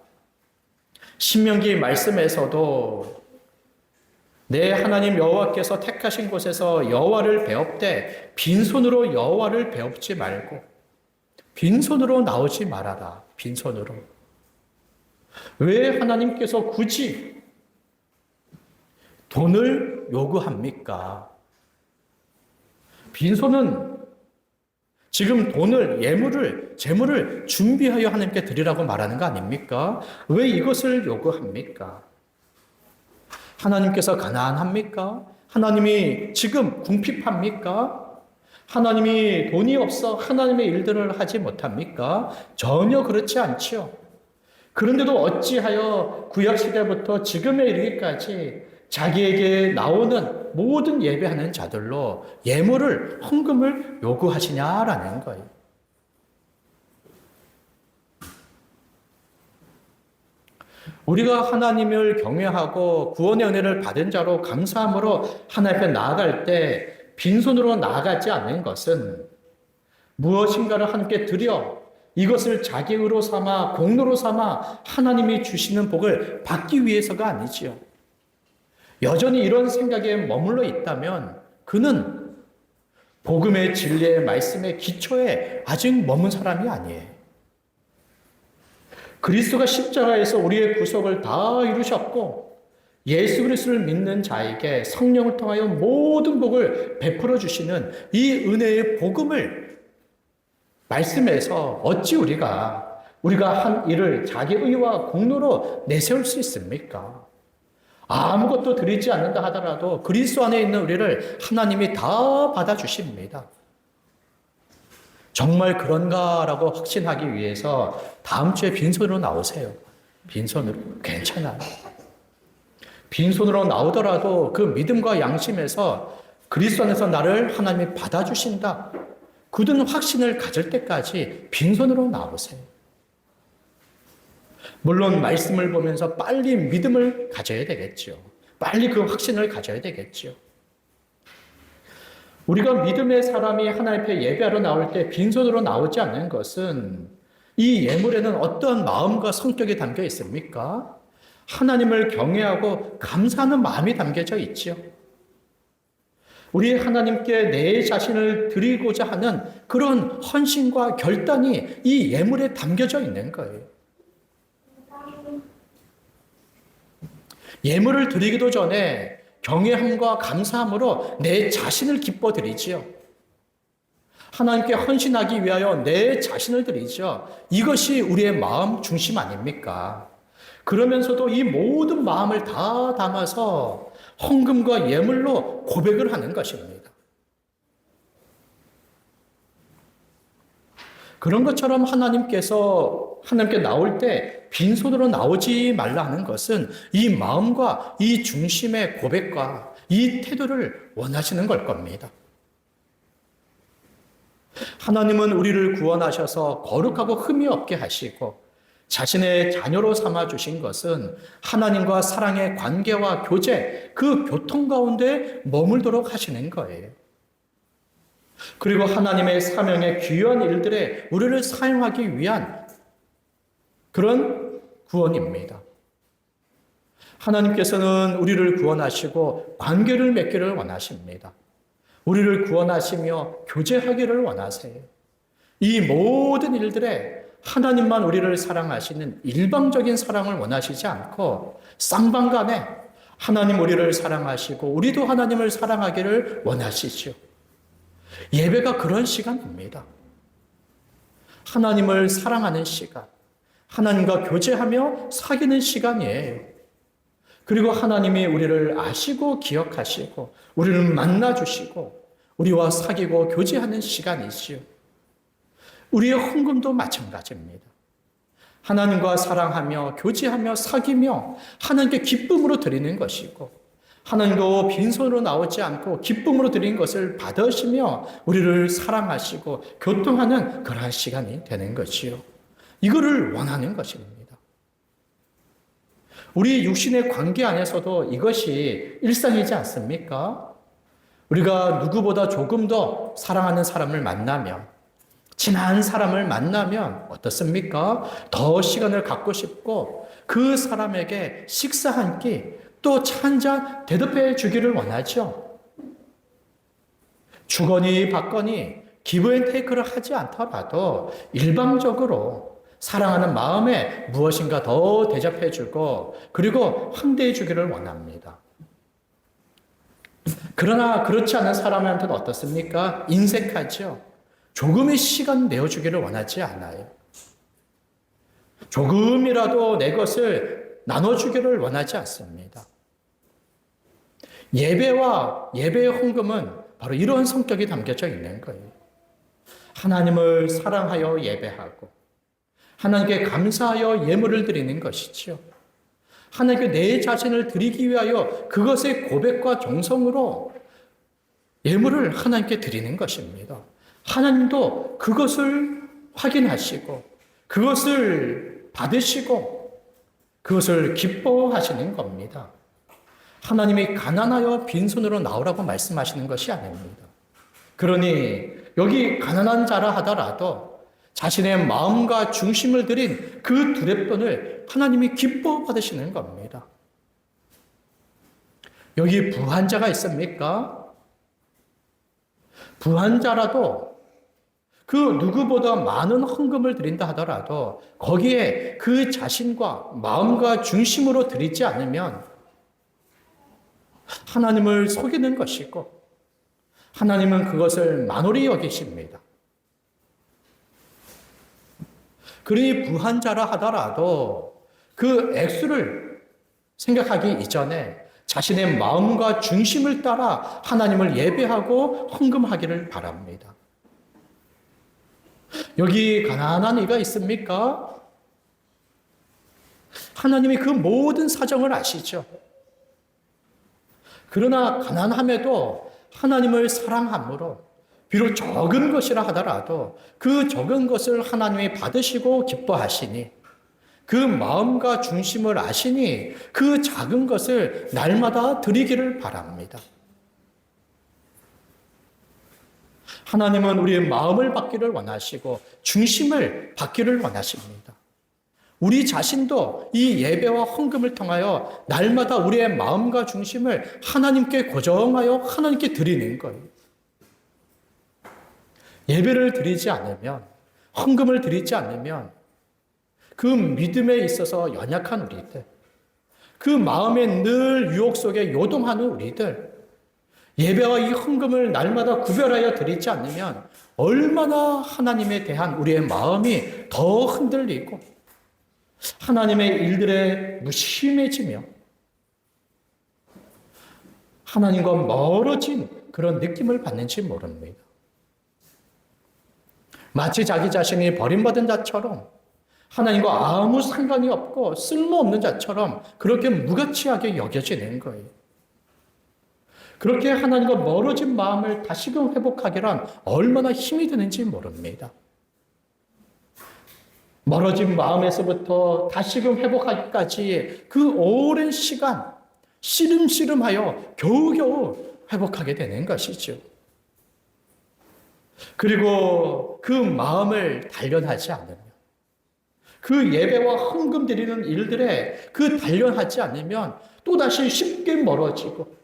신명기 말씀에서도 내 하나님 여호와께서 택하신 곳에서 여호와를 배웁되 빈손으로 여호와를 배웁지 말고 빈손으로 나오지 말아라. 빈손으로. 왜 하나님께서 굳이 돈을 요구합니까? 빈손은 지금 돈을, 예물을, 재물을 준비하여 하나님께 드리라고 말하는 거 아닙니까? 왜 이것을 요구합니까? 하나님께서 가난합니까? 하나님이 지금 궁핍합니까? 하나님이 돈이 없어 하나님의 일들을 하지 못합니까? 전혀 그렇지 않지요. 그런데도 어찌하여 구약시대부터 지금에 이르기까지 자기에게 나오는 모든 예배하는 자들로 예물을, 헌금을 요구하시냐라는 거예요. 우리가 하나님을 경외하고 구원의 은혜를 받은 자로 감사함으로 하나님 앞에 나아갈 때 빈손으로 나아가지 않는 것은 무엇인가를 함께 드려 이것을 자기 의로 삼아 공로로 삼아 하나님이 주시는 복을 받기 위해서가 아니지요. 여전히 이런 생각에 머물러 있다면 그는 복음의 진리의 말씀의 기초에 아직 머문 사람이 아니에요. 그리스도가 십자가에서 우리의 구속을 다 이루셨고 예수 그리스도를 믿는 자에게 성령을 통하여 모든 복을 베풀어 주시는 이 은혜의 복음을 말씀에서 어찌 우리가 한 일을 자기 의와 공로로 내세울 수 있습니까? 아무것도 드리지 않는다 하더라도 그리스도 안에 있는 우리를 하나님이 다 받아주십니다. 정말 그런가라고 확신하기 위해서 다음 주에 빈손으로 나오세요. 빈손으로. 괜찮아요. 빈손으로 나오더라도 그 믿음과 양심에서 그리스도 안에서 나를 하나님이 받아주신다. 굳은 확신을 가질 때까지 빈손으로 나오세요. 물론 말씀을 보면서 빨리 믿음을 가져야 되겠죠. 빨리 그 확신을 가져야 되겠죠. 우리가 믿음의 사람이 하나님 앞에 예배하러 나올 때 빈손으로 나오지 않는 것은 이 예물에는 어떤 마음과 성격이 담겨 있습니까? 하나님을 경외하고 감사하는 마음이 담겨져 있죠. 우리 하나님께 내 자신을 드리고자 하는 그런 헌신과 결단이 이 예물에 담겨져 있는 거예요. 예물을 드리기도 전에 경외함과 감사함으로 내 자신을 기뻐 드리지요. 하나님께 헌신하기 위하여 내 자신을 드리죠. 이것이 우리의 마음 중심 아닙니까? 그러면서도 이 모든 마음을 다 담아서 헌금과 예물로 고백을 하는 것입니다. 그런 것처럼 하나님께 나올 때 빈손으로 나오지 말라 하는 것은 이 마음과 이 중심의 고백과 이 태도를 원하시는 걸 겁니다. 하나님은 우리를 구원하셔서 거룩하고 흠이 없게 하시고 자신의 자녀로 삼아주신 것은 하나님과 사랑의 관계와 교제, 그 교통 가운데 머물도록 하시는 거예요. 그리고 하나님의 사명의 귀한 일들에 우리를 사용하기 위한 그런 구원입니다. 하나님께서는 우리를 구원하시고 관계를 맺기를 원하십니다. 우리를 구원하시며 교제하기를 원하세요. 이 모든 일들에 하나님만 우리를 사랑하시는 일방적인 사랑을 원하시지 않고 쌍방간에 하나님 우리를 사랑하시고 우리도 하나님을 사랑하기를 원하시죠. 예배가 그런 시간입니다. 하나님을 사랑하는 시간, 하나님과 교제하며 사귀는 시간이에요. 그리고 하나님이 우리를 아시고 기억하시고 우리를 만나주시고 우리와 사귀고 교제하는 시간이지요. 우리의 헌금도 마찬가지입니다. 하나님과 사랑하며 교제하며 사귀며 하나님께 기쁨으로 드리는 것이고 하나님도 빈손으로 나오지 않고 기쁨으로 드린 것을 받으시며 우리를 사랑하시고 교통하는 그러한 시간이 되는 것이요. 이거를 원하는 것입니다. 우리 육신의 관계 안에서도 이것이 일상이지 않습니까? 우리가 누구보다 조금 더 사랑하는 사람을 만나면, 친한 사람을 만나면 어떻습니까? 더 시간을 갖고 싶고 그 사람에게 식사 한 끼, 또 차 한 잔 대접해 주기를 원하죠. 주거니 받거니 기브앤테이크를 하지 않더라도 일방적으로 사랑하는 마음에 무엇인가 더 대접해 주고 그리고 환대해 주기를 원합니다. 그러나 그렇지 않은 사람한테는 어떻습니까? 인색하죠. 조금의 시간 내어주기를 원하지 않아요. 조금이라도 내 것을 나눠주기를 원하지 않습니다. 예배와 예배의 헌금은 바로 이런 성격이 담겨져 있는 거예요. 하나님을 사랑하여 예배하고 하나님께 감사하여 예물을 드리는 것이죠. 하나님께 내 자신을 드리기 위하여 그것의 고백과 정성으로 예물을 하나님께 드리는 것입니다. 하나님도 그것을 확인하시고 그것을 받으시고 그것을 기뻐하시는 겁니다. 하나님이 가난하여 빈손으로 나오라고 말씀하시는 것이 아닙니다. 그러니 여기 가난한 자라 하더라도 자신의 마음과 중심을 들인 그 두레돈을 하나님이 기뻐 받으시는 겁니다. 여기 부한 자가 있습니까? 부한 자라도 그 누구보다 많은 헌금을 드린다 하더라도 거기에 그 자신과 마음과 중심으로 드리지 않으면 하나님을 속이는 것이고 하나님은 그것을 만홀히 여기십니다. 그러니 부한 자라 하더라도 그 액수를 생각하기 이전에 자신의 마음과 중심을 따라 하나님을 예배하고 헌금하기를 바랍니다. 여기 가난한 이가 있습니까? 하나님이 그 모든 사정을 아시죠. 그러나 가난함에도 하나님을 사랑함으로 비록 적은 것이라 하더라도 그 적은 것을 하나님이 받으시고 기뻐하시니 그 마음과 중심을 아시니 그 작은 것을 날마다 드리기를 바랍니다. 하나님은 우리의 마음을 받기를 원하시고 중심을 받기를 원하십니다. 우리 자신도 이 예배와 헌금을 통하여 날마다 우리의 마음과 중심을 하나님께 고정하여 하나님께 드리는 거예요. 예배를 드리지 않으면, 헌금을 드리지 않으면 그 믿음에 있어서 연약한 우리들, 그 마음에 늘 유혹 속에 요동하는 우리들, 예배와 이 헌금을 날마다 구별하여 드리지 않으면 얼마나 하나님에 대한 우리의 마음이 더 흔들리고 하나님의 일들에 무심해지며 하나님과 멀어진 그런 느낌을 받는지 모릅니다. 마치 자기 자신이 버림받은 자처럼 하나님과 아무 상관이 없고 쓸모없는 자처럼 그렇게 무가치하게 여겨지는 거예요. 그렇게 하나님과 멀어진 마음을 다시금 회복하기란 얼마나 힘이 드는지 모릅니다. 멀어진 마음에서부터 다시금 회복하기까지 그 오랜 시간 씨름씨름하여 겨우겨우 회복하게 되는 것이죠. 그리고 그 마음을 단련하지 않으면 그 예배와 헌금 드리는 일들에 그 단련하지 않으면 또다시 쉽게 멀어지고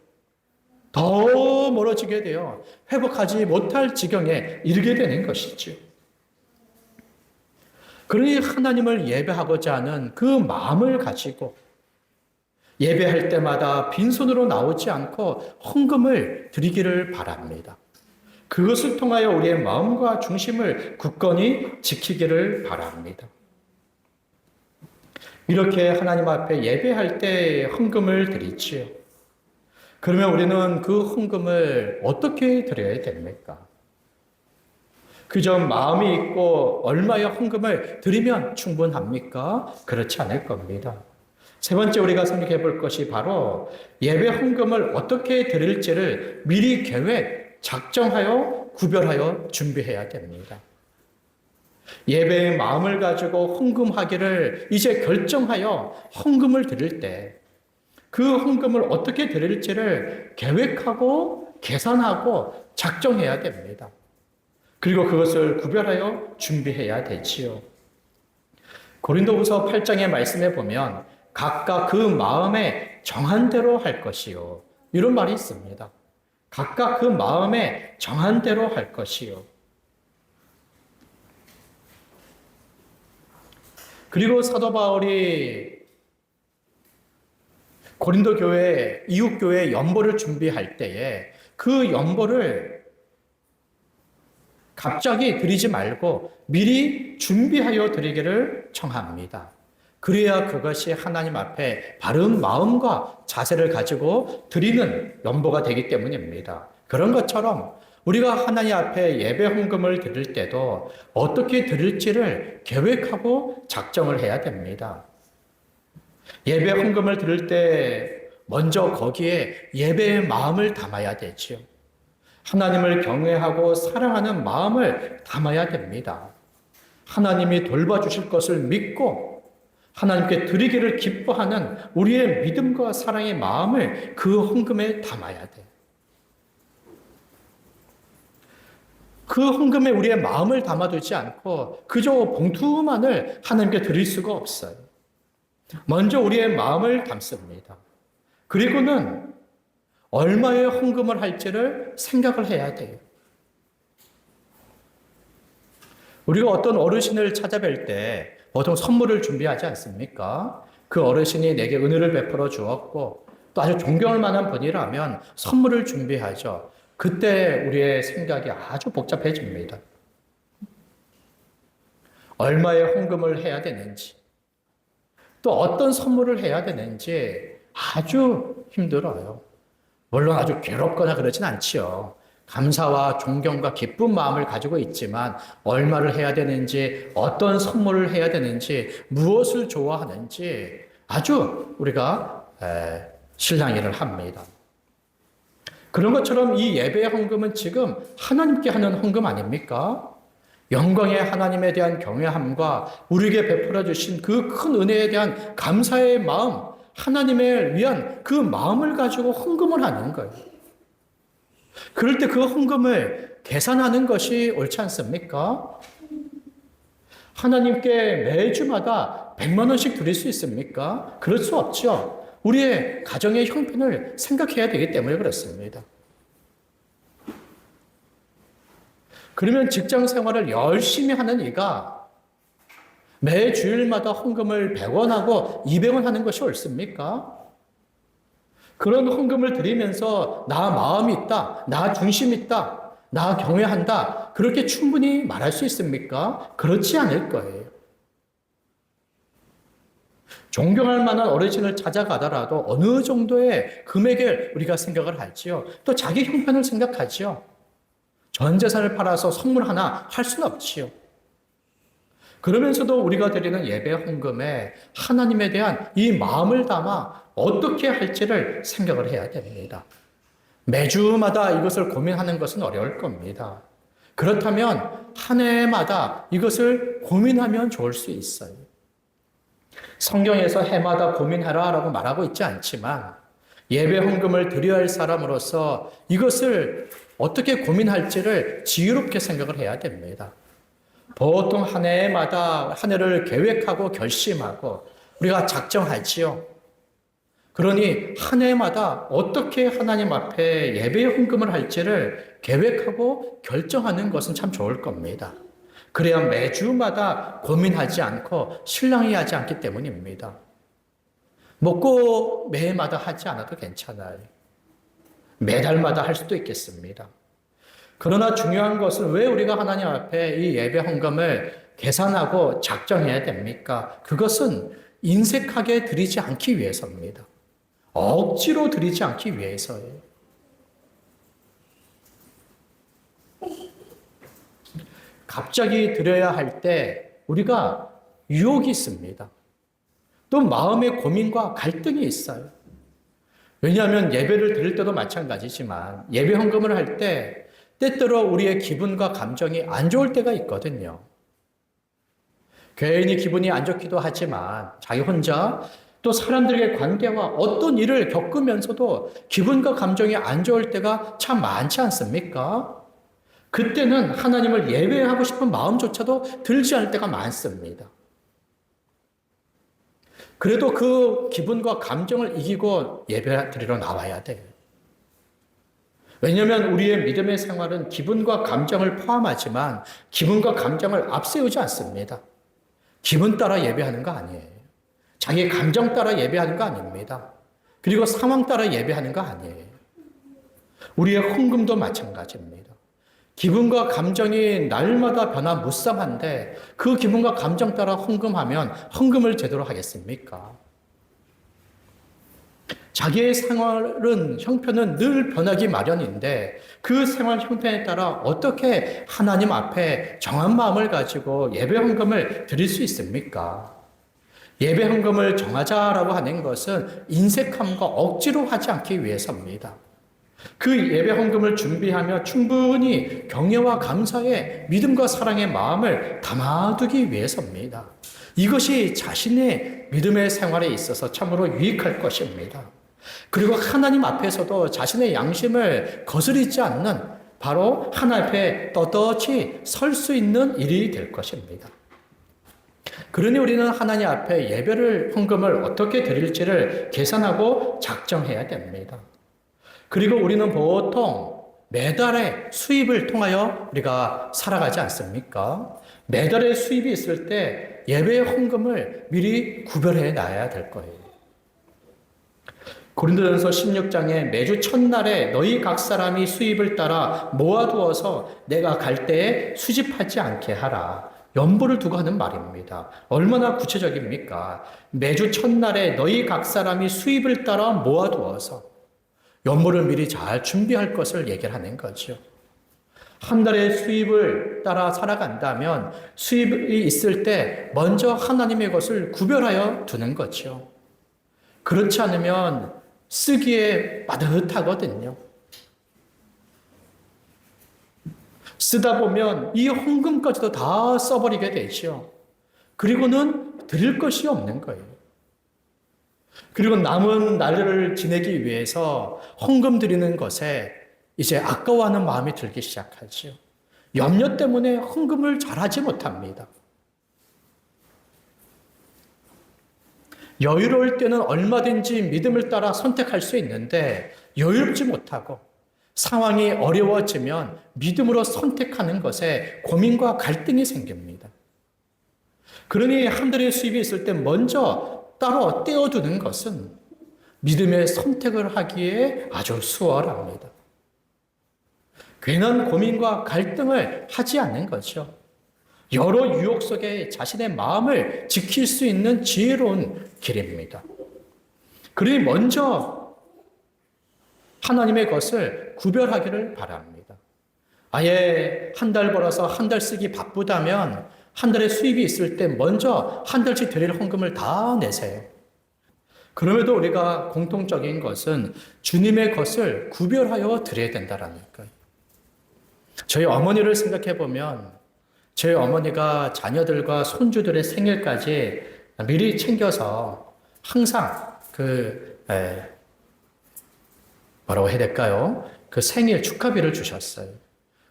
더 멀어지게 되어 회복하지 못할 지경에 이르게 되는 것이죠. 그러니 하나님을 예배하고자 하는 그 마음을 가지고 예배할 때마다 빈손으로 나오지 않고 헌금을 드리기를 바랍니다. 그것을 통하여 우리의 마음과 중심을 굳건히 지키기를 바랍니다. 이렇게 하나님 앞에 예배할 때 헌금을 드리지요. 그러면 우리는 그 헌금을 어떻게 드려야 됩니까? 그저 마음이 있고 얼마의 헌금을 드리면 충분합니까? 그렇지 않을 겁니다. 세 번째 우리가 생각해 볼 것이 바로 예배 헌금을 어떻게 드릴지를 미리 계획, 작정하여 구별하여 준비해야 됩니다. 예배의 마음을 가지고 헌금하기를 이제 결정하여 헌금을 드릴 때 그 헌금을 어떻게 드릴지를 계획하고 계산하고 작정해야 됩니다. 그리고 그것을 구별하여 준비해야 되지요. 고린도후서 8장의 말씀에 보면 각각 그 마음에 정한 대로 할 것이요. 이런 말이 있습니다. 각각 그 마음에 정한 대로 할 것이요. 그리고 사도 바울이 고린도 교회, 이웃 교회 연보를 준비할 때에 그 연보를 갑자기 드리지 말고 미리 준비하여 드리기를 청합니다. 그래야 그것이 하나님 앞에 바른 마음과 자세를 가지고 드리는 연보가 되기 때문입니다. 그런 것처럼 우리가 하나님 앞에 예배 헌금을 드릴 때도 어떻게 드릴지를 계획하고 작정을 해야 됩니다. 예배 헌금을 드릴 때 먼저 거기에 예배의 마음을 담아야 되지요. 하나님을 경외하고 사랑하는 마음을 담아야 됩니다. 하나님이 돌봐주실 것을 믿고 하나님께 드리기를 기뻐하는 우리의 믿음과 사랑의 마음을 그 헌금에 담아야 돼요. 그 헌금에 우리의 마음을 담아두지 않고 그저 봉투만을 하나님께 드릴 수가 없어요. 먼저 우리의 마음을 담습니다. 그리고는 얼마의 헌금을 할지를 생각을 해야 돼요. 우리가 어떤 어르신을 찾아뵐 때 보통 선물을 준비하지 않습니까? 그 어르신이 내게 은혜를 베풀어 주었고 또 아주 존경할 만한 분이라면 선물을 준비하죠. 그때 우리의 생각이 아주 복잡해집니다. 얼마의 헌금을 해야 되는지, 또 어떤 선물을 해야 되는지 아주 힘들어요. 물론 아주 괴롭거나 그러진 않지요. 감사와 존경과 기쁜 마음을 가지고 있지만 얼마를 해야 되는지, 어떤 선물을 해야 되는지, 무엇을 좋아하는지 아주 우리가 실랑이를 합니다. 그런 것처럼 이 예배의 헌금은 지금 하나님께 하는 헌금 아닙니까? 영광의 하나님에 대한 경외함과 우리에게 베풀어 주신 그 큰 은혜에 대한 감사의 마음, 하나님을 위한 그 마음을 가지고 헌금을 하는 거예요. 그럴 때 그 헌금을 계산하는 것이 옳지 않습니까? 하나님께 매주마다 100만 원씩 드릴 수 있습니까? 그럴 수 없죠. 우리의 가정의 형편을 생각해야 되기 때문에 그렇습니다. 그러면 직장 생활을 열심히 하는 이가 매 주일마다 헌금을 100원하고 200원 하는 것이 옳습니까? 그런 헌금을 드리면서 나 마음이 있다, 나 중심이 있다, 나 경외한다, 그렇게 충분히 말할 수 있습니까? 그렇지 않을 거예요. 존경할 만한 어르신을 찾아가더라도 어느 정도의 금액을 우리가 생각을 하지요. 또 자기 형편을 생각하지요. 전 재산을 팔아서 선물 하나 할 수는 없지요. 그러면서도 우리가 드리는 예배 헌금에 하나님에 대한 이 마음을 담아 어떻게 할지를 생각을 해야 됩니다. 매주마다 이것을 고민하는 것은 어려울 겁니다. 그렇다면 한 해마다 이것을 고민하면 좋을 수 있어요. 성경에서 해마다 고민하라라고 말하고 있지 않지만 예배 헌금을 드려야 할 사람으로서 이것을 어떻게 고민할지를 지혜롭게 생각을 해야 됩니다. 보통 한 해마다 한 해를 계획하고 결심하고 우리가 작정하지요. 그러니 한 해마다 어떻게 하나님 앞에 예배 헌금을 할지를 계획하고 결정하는 것은 참 좋을 겁니다. 그래야 매주마다 고민하지 않고 실랑이하지 않기 때문입니다. 먹고 매해마다 하지 않아도 괜찮아요. 매달마다 할 수도 있겠습니다. 그러나 중요한 것은 왜 우리가 하나님 앞에 이 예배 헌금을 계산하고 작정해야 됩니까? 그것은 인색하게 드리지 않기 위해서입니다. 억지로 드리지 않기 위해서예요. 갑자기 드려야 할 때 우리가 유혹이 있습니다. 또 마음의 고민과 갈등이 있어요. 왜냐하면 예배를 드릴 때도 마찬가지지만 예배 헌금을 할 때 때때로 우리의 기분과 감정이 안 좋을 때가 있거든요. 괜히 기분이 안 좋기도 하지만 자기 혼자 또 사람들의 관계와 어떤 일을 겪으면서도 기분과 감정이 안 좋을 때가 참 많지 않습니까? 그때는 하나님을 예배하고 싶은 마음조차도 들지 않을 때가 많습니다. 그래도 그 기분과 감정을 이기고 예배 드리러 나와야 돼요. 왜냐하면 우리의 믿음의 생활은 기분과 감정을 포함하지만 기분과 감정을 앞세우지 않습니다. 기분 따라 예배하는 거 아니에요. 자기 감정 따라 예배하는 거 아닙니다. 그리고 상황 따라 예배하는 거 아니에요. 우리의 헌금도 마찬가지입니다. 기분과 감정이 날마다 변화무쌍한데 그 기분과 감정 따라 헌금하면 헌금을 제대로 하겠습니까? 자기의 생활은 형편은 늘 변하기 마련인데 그 생활 형편에 따라 어떻게 하나님 앞에 정한 마음을 가지고 예배 헌금을 드릴 수 있습니까? 예배 헌금을 정하자라고 하는 것은 인색함과 억지로 하지 않기 위해서입니다. 그 예배 헌금을 준비하며 충분히 경외와 감사의 믿음과 사랑의 마음을 담아두기 위해서입니다. 이것이 자신의 믿음의 생활에 있어서 참으로 유익할 것입니다. 그리고 하나님 앞에서도 자신의 양심을 거스르지 않는 바로 하나님 앞에 떳떳이 설 수 있는 일이 될 것입니다. 그러니 우리는 하나님 앞에 예배를 헌금을 어떻게 드릴지를 계산하고 작정해야 됩니다. 그리고 우리는 보통 매달의 수입을 통하여 우리가 살아가지 않습니까? 매달의 수입이 있을 때 예배의 헌금을 미리 구별해 놔야 될 거예요. 고린도전서 16장에 매주 첫날에 너희 각 사람이 수입을 따라 모아두어서 내가 갈 때에 수집하지 않게 하라. 연보를 두고 하는 말입니다. 얼마나 구체적입니까? 매주 첫날에 너희 각 사람이 수입을 따라 모아두어서 연보를 미리 잘 준비할 것을 얘기를 하는 거죠. 한 달의 수입을 따라 살아간다면 수입이 있을 때 먼저 하나님의 것을 구별하여 두는 거죠. 그렇지 않으면 쓰기에 빠듯하거든요. 쓰다 보면 이 헌금까지도 다 써버리게 되죠. 그리고는 드릴 것이 없는 거예요. 그리고 남은 날을 지내기 위해서 헌금 드리는 것에 이제 아까워하는 마음이 들기 시작하죠. 염려 때문에 헌금을 잘하지 못합니다. 여유로울 때는 얼마든지 믿음을 따라 선택할 수 있는데 여유롭지 못하고 상황이 어려워지면 믿음으로 선택하는 것에 고민과 갈등이 생깁니다. 그러니 한 달의 수입이 있을 때 먼저 따로 떼어두는 것은 믿음의 선택을 하기에 아주 수월합니다. 괜한 고민과 갈등을 하지 않는 거죠. 여러 유혹 속에 자신의 마음을 지킬 수 있는 지혜로운 길입니다. 그러니 먼저 하나님의 것을 구별하기를 바랍니다. 아예 한 달 벌어서 한 달 쓰기 바쁘다면 한 달에 수입이 있을 때 먼저 한 달씩 드릴 헌금을 다 내세요. 그럼에도 우리가 공통적인 것은 주님의 것을 구별하여 드려야 된다는 거예요. 저희 어머니를 생각해 보면 저희 어머니가 자녀들과 손주들의 생일까지 미리 챙겨서 항상 뭐라고 해야 될까요? 그 생일 축하비를 주셨어요.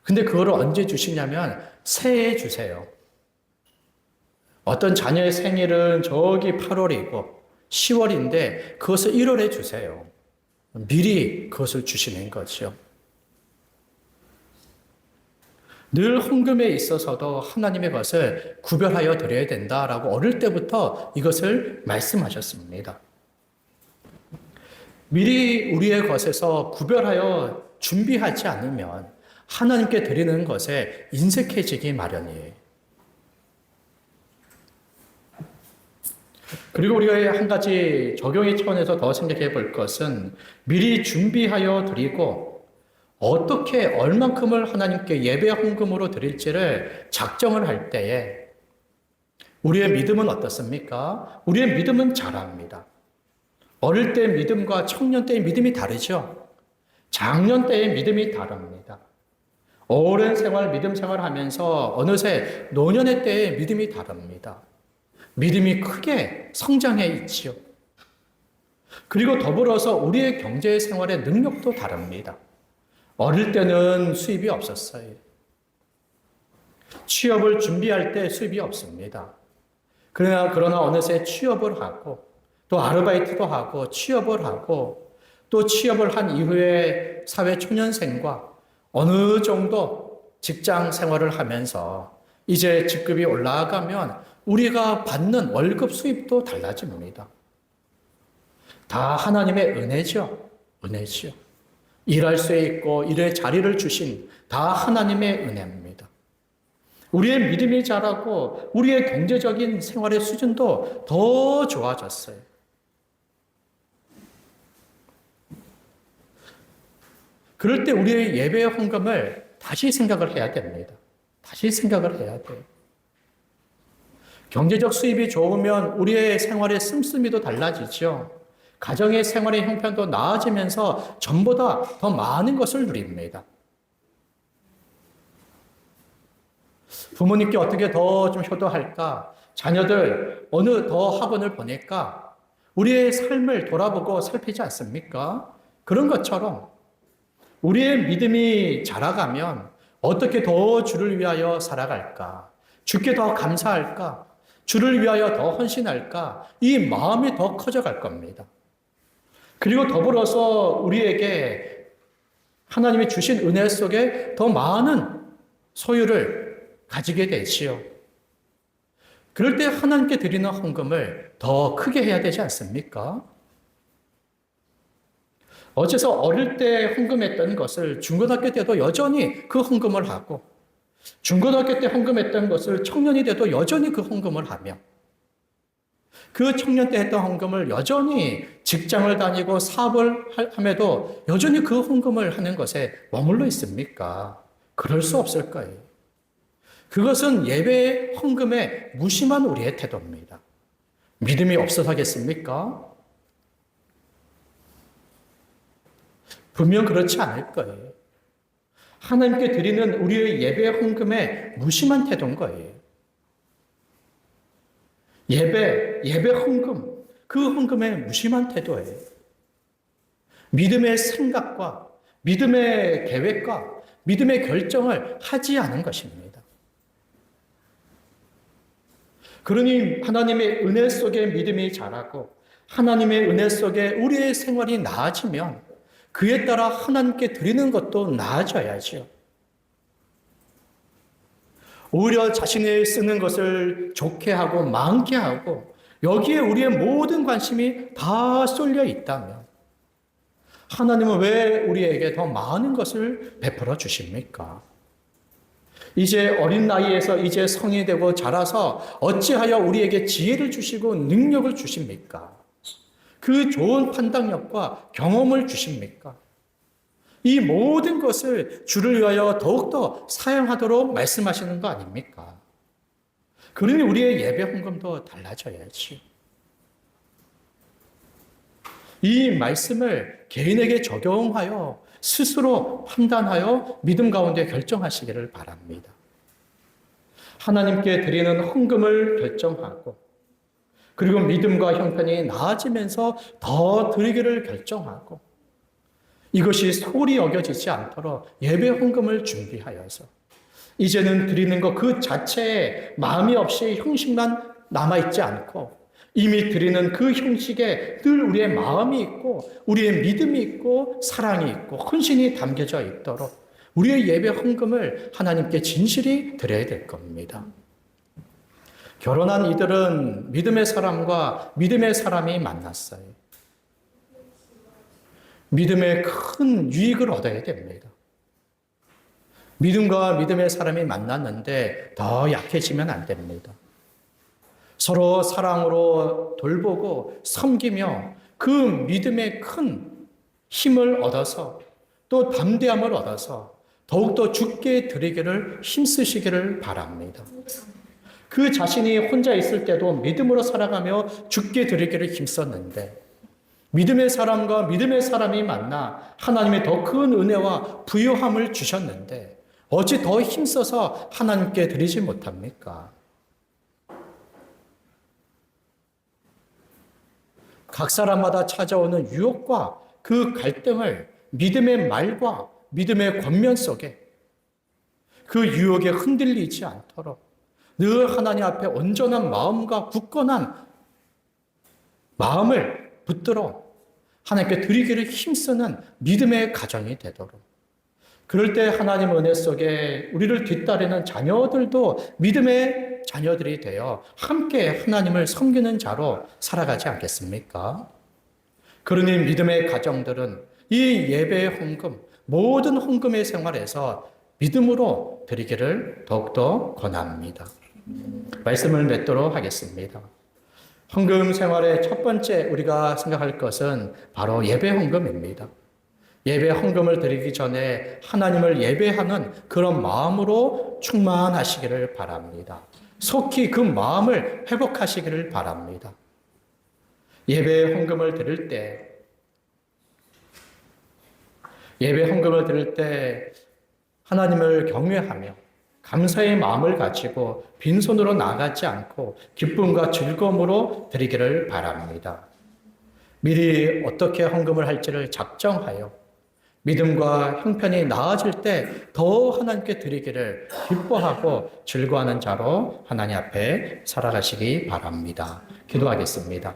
근데 그거를 언제 주시냐면 새해에 주세요. 어떤 자녀의 생일은 저기 8월이고 10월인데 그것을 1월에 주세요. 미리 그것을 주시는 거죠. 늘 헌금에 있어서도 하나님의 것을 구별하여 드려야 된다라고 어릴 때부터 이것을 말씀하셨습니다. 미리 우리의 것에서 구별하여 준비하지 않으면 하나님께 드리는 것에 인색해지기 마련이에요. 그리고 우리가 한 가지 적용의 차원에서 더 생각해 볼 것은 미리 준비하여 드리고 어떻게 얼만큼을 하나님께 예배 헌금으로 드릴지를 작정을 할 때에 우리의 믿음은 어떻습니까? 우리의 믿음은 자랍니다. 어릴 때 믿음과 청년 때의 믿음이 다르죠. 장년 때의 믿음이 다릅니다. 오랜 생활, 믿음 생활하면서 어느새 노년의 때의 믿음이 다릅니다. 믿음이 크게 성장해 있지요. 그리고 더불어서 우리의 경제 생활의 능력도 다릅니다. 어릴 때는 수입이 없었어요. 취업을 준비할 때 수입이 없습니다. 그러나 어느새 취업을 하고 또 아르바이트도 하고 취업을 하고 또 취업을 한 이후에 사회 초년생과 어느 정도 직장 생활을 하면서 이제 직급이 올라가면 우리가 받는 월급 수입도 달라집니다. 다 하나님의 은혜죠. 은혜죠. 일할 수 있고 일의 자리를 주신 다 하나님의 은혜입니다. 우리의 믿음이 자라고 우리의 경제적인 생활의 수준도 더 좋아졌어요. 그럴 때 우리의 예배 헌금을 다시 생각을 해야 됩니다. 다시 생각을 해야 돼요. 경제적 수입이 좋으면 우리의 생활의 씀씀이도 달라지죠. 가정의 생활의 형편도 나아지면서 전보다 더 많은 것을 누립니다. 부모님께 어떻게 더 좀 효도할까? 자녀들 어느 더 학원을 보낼까? 우리의 삶을 돌아보고 살피지 않습니까? 그런 것처럼 우리의 믿음이 자라가면 어떻게 더 주를 위하여 살아갈까? 주께 더 감사할까? 주를 위하여 더 헌신할까? 이 마음이 더 커져갈 겁니다. 그리고 더불어서 우리에게 하나님이 주신 은혜 속에 더 많은 소유를 가지게 되지요. 그럴 때 하나님께 드리는 헌금을 더 크게 해야 되지 않습니까? 어째서 어릴 때 헌금했던 것을 중고등학교 때도 여전히 그 헌금을 하고 중고등학교 때 헌금했던 것을 청년이 돼도 여전히 그 헌금을 하며 그 청년 때 했던 헌금을 여전히 직장을 다니고 사업을 함에도 여전히 그 헌금을 하는 것에 머물러 있습니까? 그럴 수 없을 거예요. 그것은 예배 헌금에 무심한 우리의 태도입니다. 믿음이 없어서겠습니까? 분명 그렇지 않을 거예요. 하나님께 드리는 우리의 예배 헌금에 무심한 태도인 거예요. 예배 헌금, 그 헌금에 무심한 태도예요. 믿음의 생각과 믿음의 계획과 믿음의 결정을 하지 않은 것입니다. 그러니 하나님의 은혜 속에 믿음이 자라고 하나님의 은혜 속에 우리의 생활이 나아지면 그에 따라 하나님께 드리는 것도 나아져야죠. 오히려 자신이 쓰는 것을 좋게 하고 많게 하고 여기에 우리의 모든 관심이 다 쏠려 있다면 하나님은 왜 우리에게 더 많은 것을 베풀어 주십니까? 이제 어린 나이에서 이제 성이 되고 자라서 어찌하여 우리에게 지혜를 주시고 능력을 주십니까? 그 좋은 판단력과 경험을 주십니까? 이 모든 것을 주를 위하여 더욱더 사용하도록 말씀하시는 거 아닙니까? 그러니 우리의 예배 헌금도 달라져야지. 이 말씀을 개인에게 적용하여 스스로 판단하여 믿음 가운데 결정하시기를 바랍니다. 하나님께 드리는 헌금을 결정하고 그리고 믿음과 형편이 나아지면서 더 드리기를 결정하고 이것이 소홀히 여겨지지 않도록 예배 헌금을 준비하여서 이제는 드리는 것 그 자체에 마음이 없이 형식만 남아있지 않고 이미 드리는 그 형식에 늘 우리의 마음이 있고 우리의 믿음이 있고 사랑이 있고 헌신이 담겨져 있도록 우리의 예배 헌금을 하나님께 진실이 드려야 될 겁니다. 결혼한 이들은 믿음의 사람과 믿음의 사람이 만났어요. 믿음의 큰 유익을 얻어야 됩니다. 믿음과 믿음의 사람이 만났는데 더 약해지면 안 됩니다. 서로 사랑으로 돌보고 섬기며 그 믿음의 큰 힘을 얻어서 또 담대함을 얻어서 더욱더 주께 드리기를 힘쓰시기를 바랍니다. 그 자신이 혼자 있을 때도 믿음으로 살아가며 주께 드리기를 힘썼는데 믿음의 사람과 믿음의 사람이 만나 하나님의 더 큰 은혜와 부요함을 주셨는데 어찌 더 힘써서 하나님께 드리지 못합니까? 각 사람마다 찾아오는 유혹과 그 갈등을 믿음의 말과 믿음의 권면 속에 그 유혹에 흔들리지 않도록 늘 하나님 앞에 온전한 마음과 굳건한 마음을 붙들어 하나님께 드리기를 힘쓰는 믿음의 가정이 되도록 그럴 때 하나님 은혜 속에 우리를 뒤따르는 자녀들도 믿음의 자녀들이 되어 함께 하나님을 섬기는 자로 살아가지 않겠습니까? 그러니 믿음의 가정들은 이 예배의 헌금, 모든 헌금의 생활에서 믿음으로 드리기를 더욱더 권합니다. 말씀을 맺도록 하겠습니다. 헌금 생활의 첫 번째 우리가 생각할 것은 바로 예배 헌금입니다. 예배 헌금을 드리기 전에 하나님을 예배하는 그런 마음으로 충만하시기를 바랍니다. 속히 그 마음을 회복하시기를 바랍니다. 예배 헌금을 드릴 때 하나님을 경외하며 감사의 마음을 가지고 빈손으로 나가지 않고 기쁨과 즐거움으로 드리기를 바랍니다. 미리 어떻게 헌금을 할지를 작정하여 믿음과 형편이 나아질 때 더 하나님께 드리기를 기뻐하고 즐거워하는 자로 하나님 앞에 살아가시기 바랍니다. 기도하겠습니다.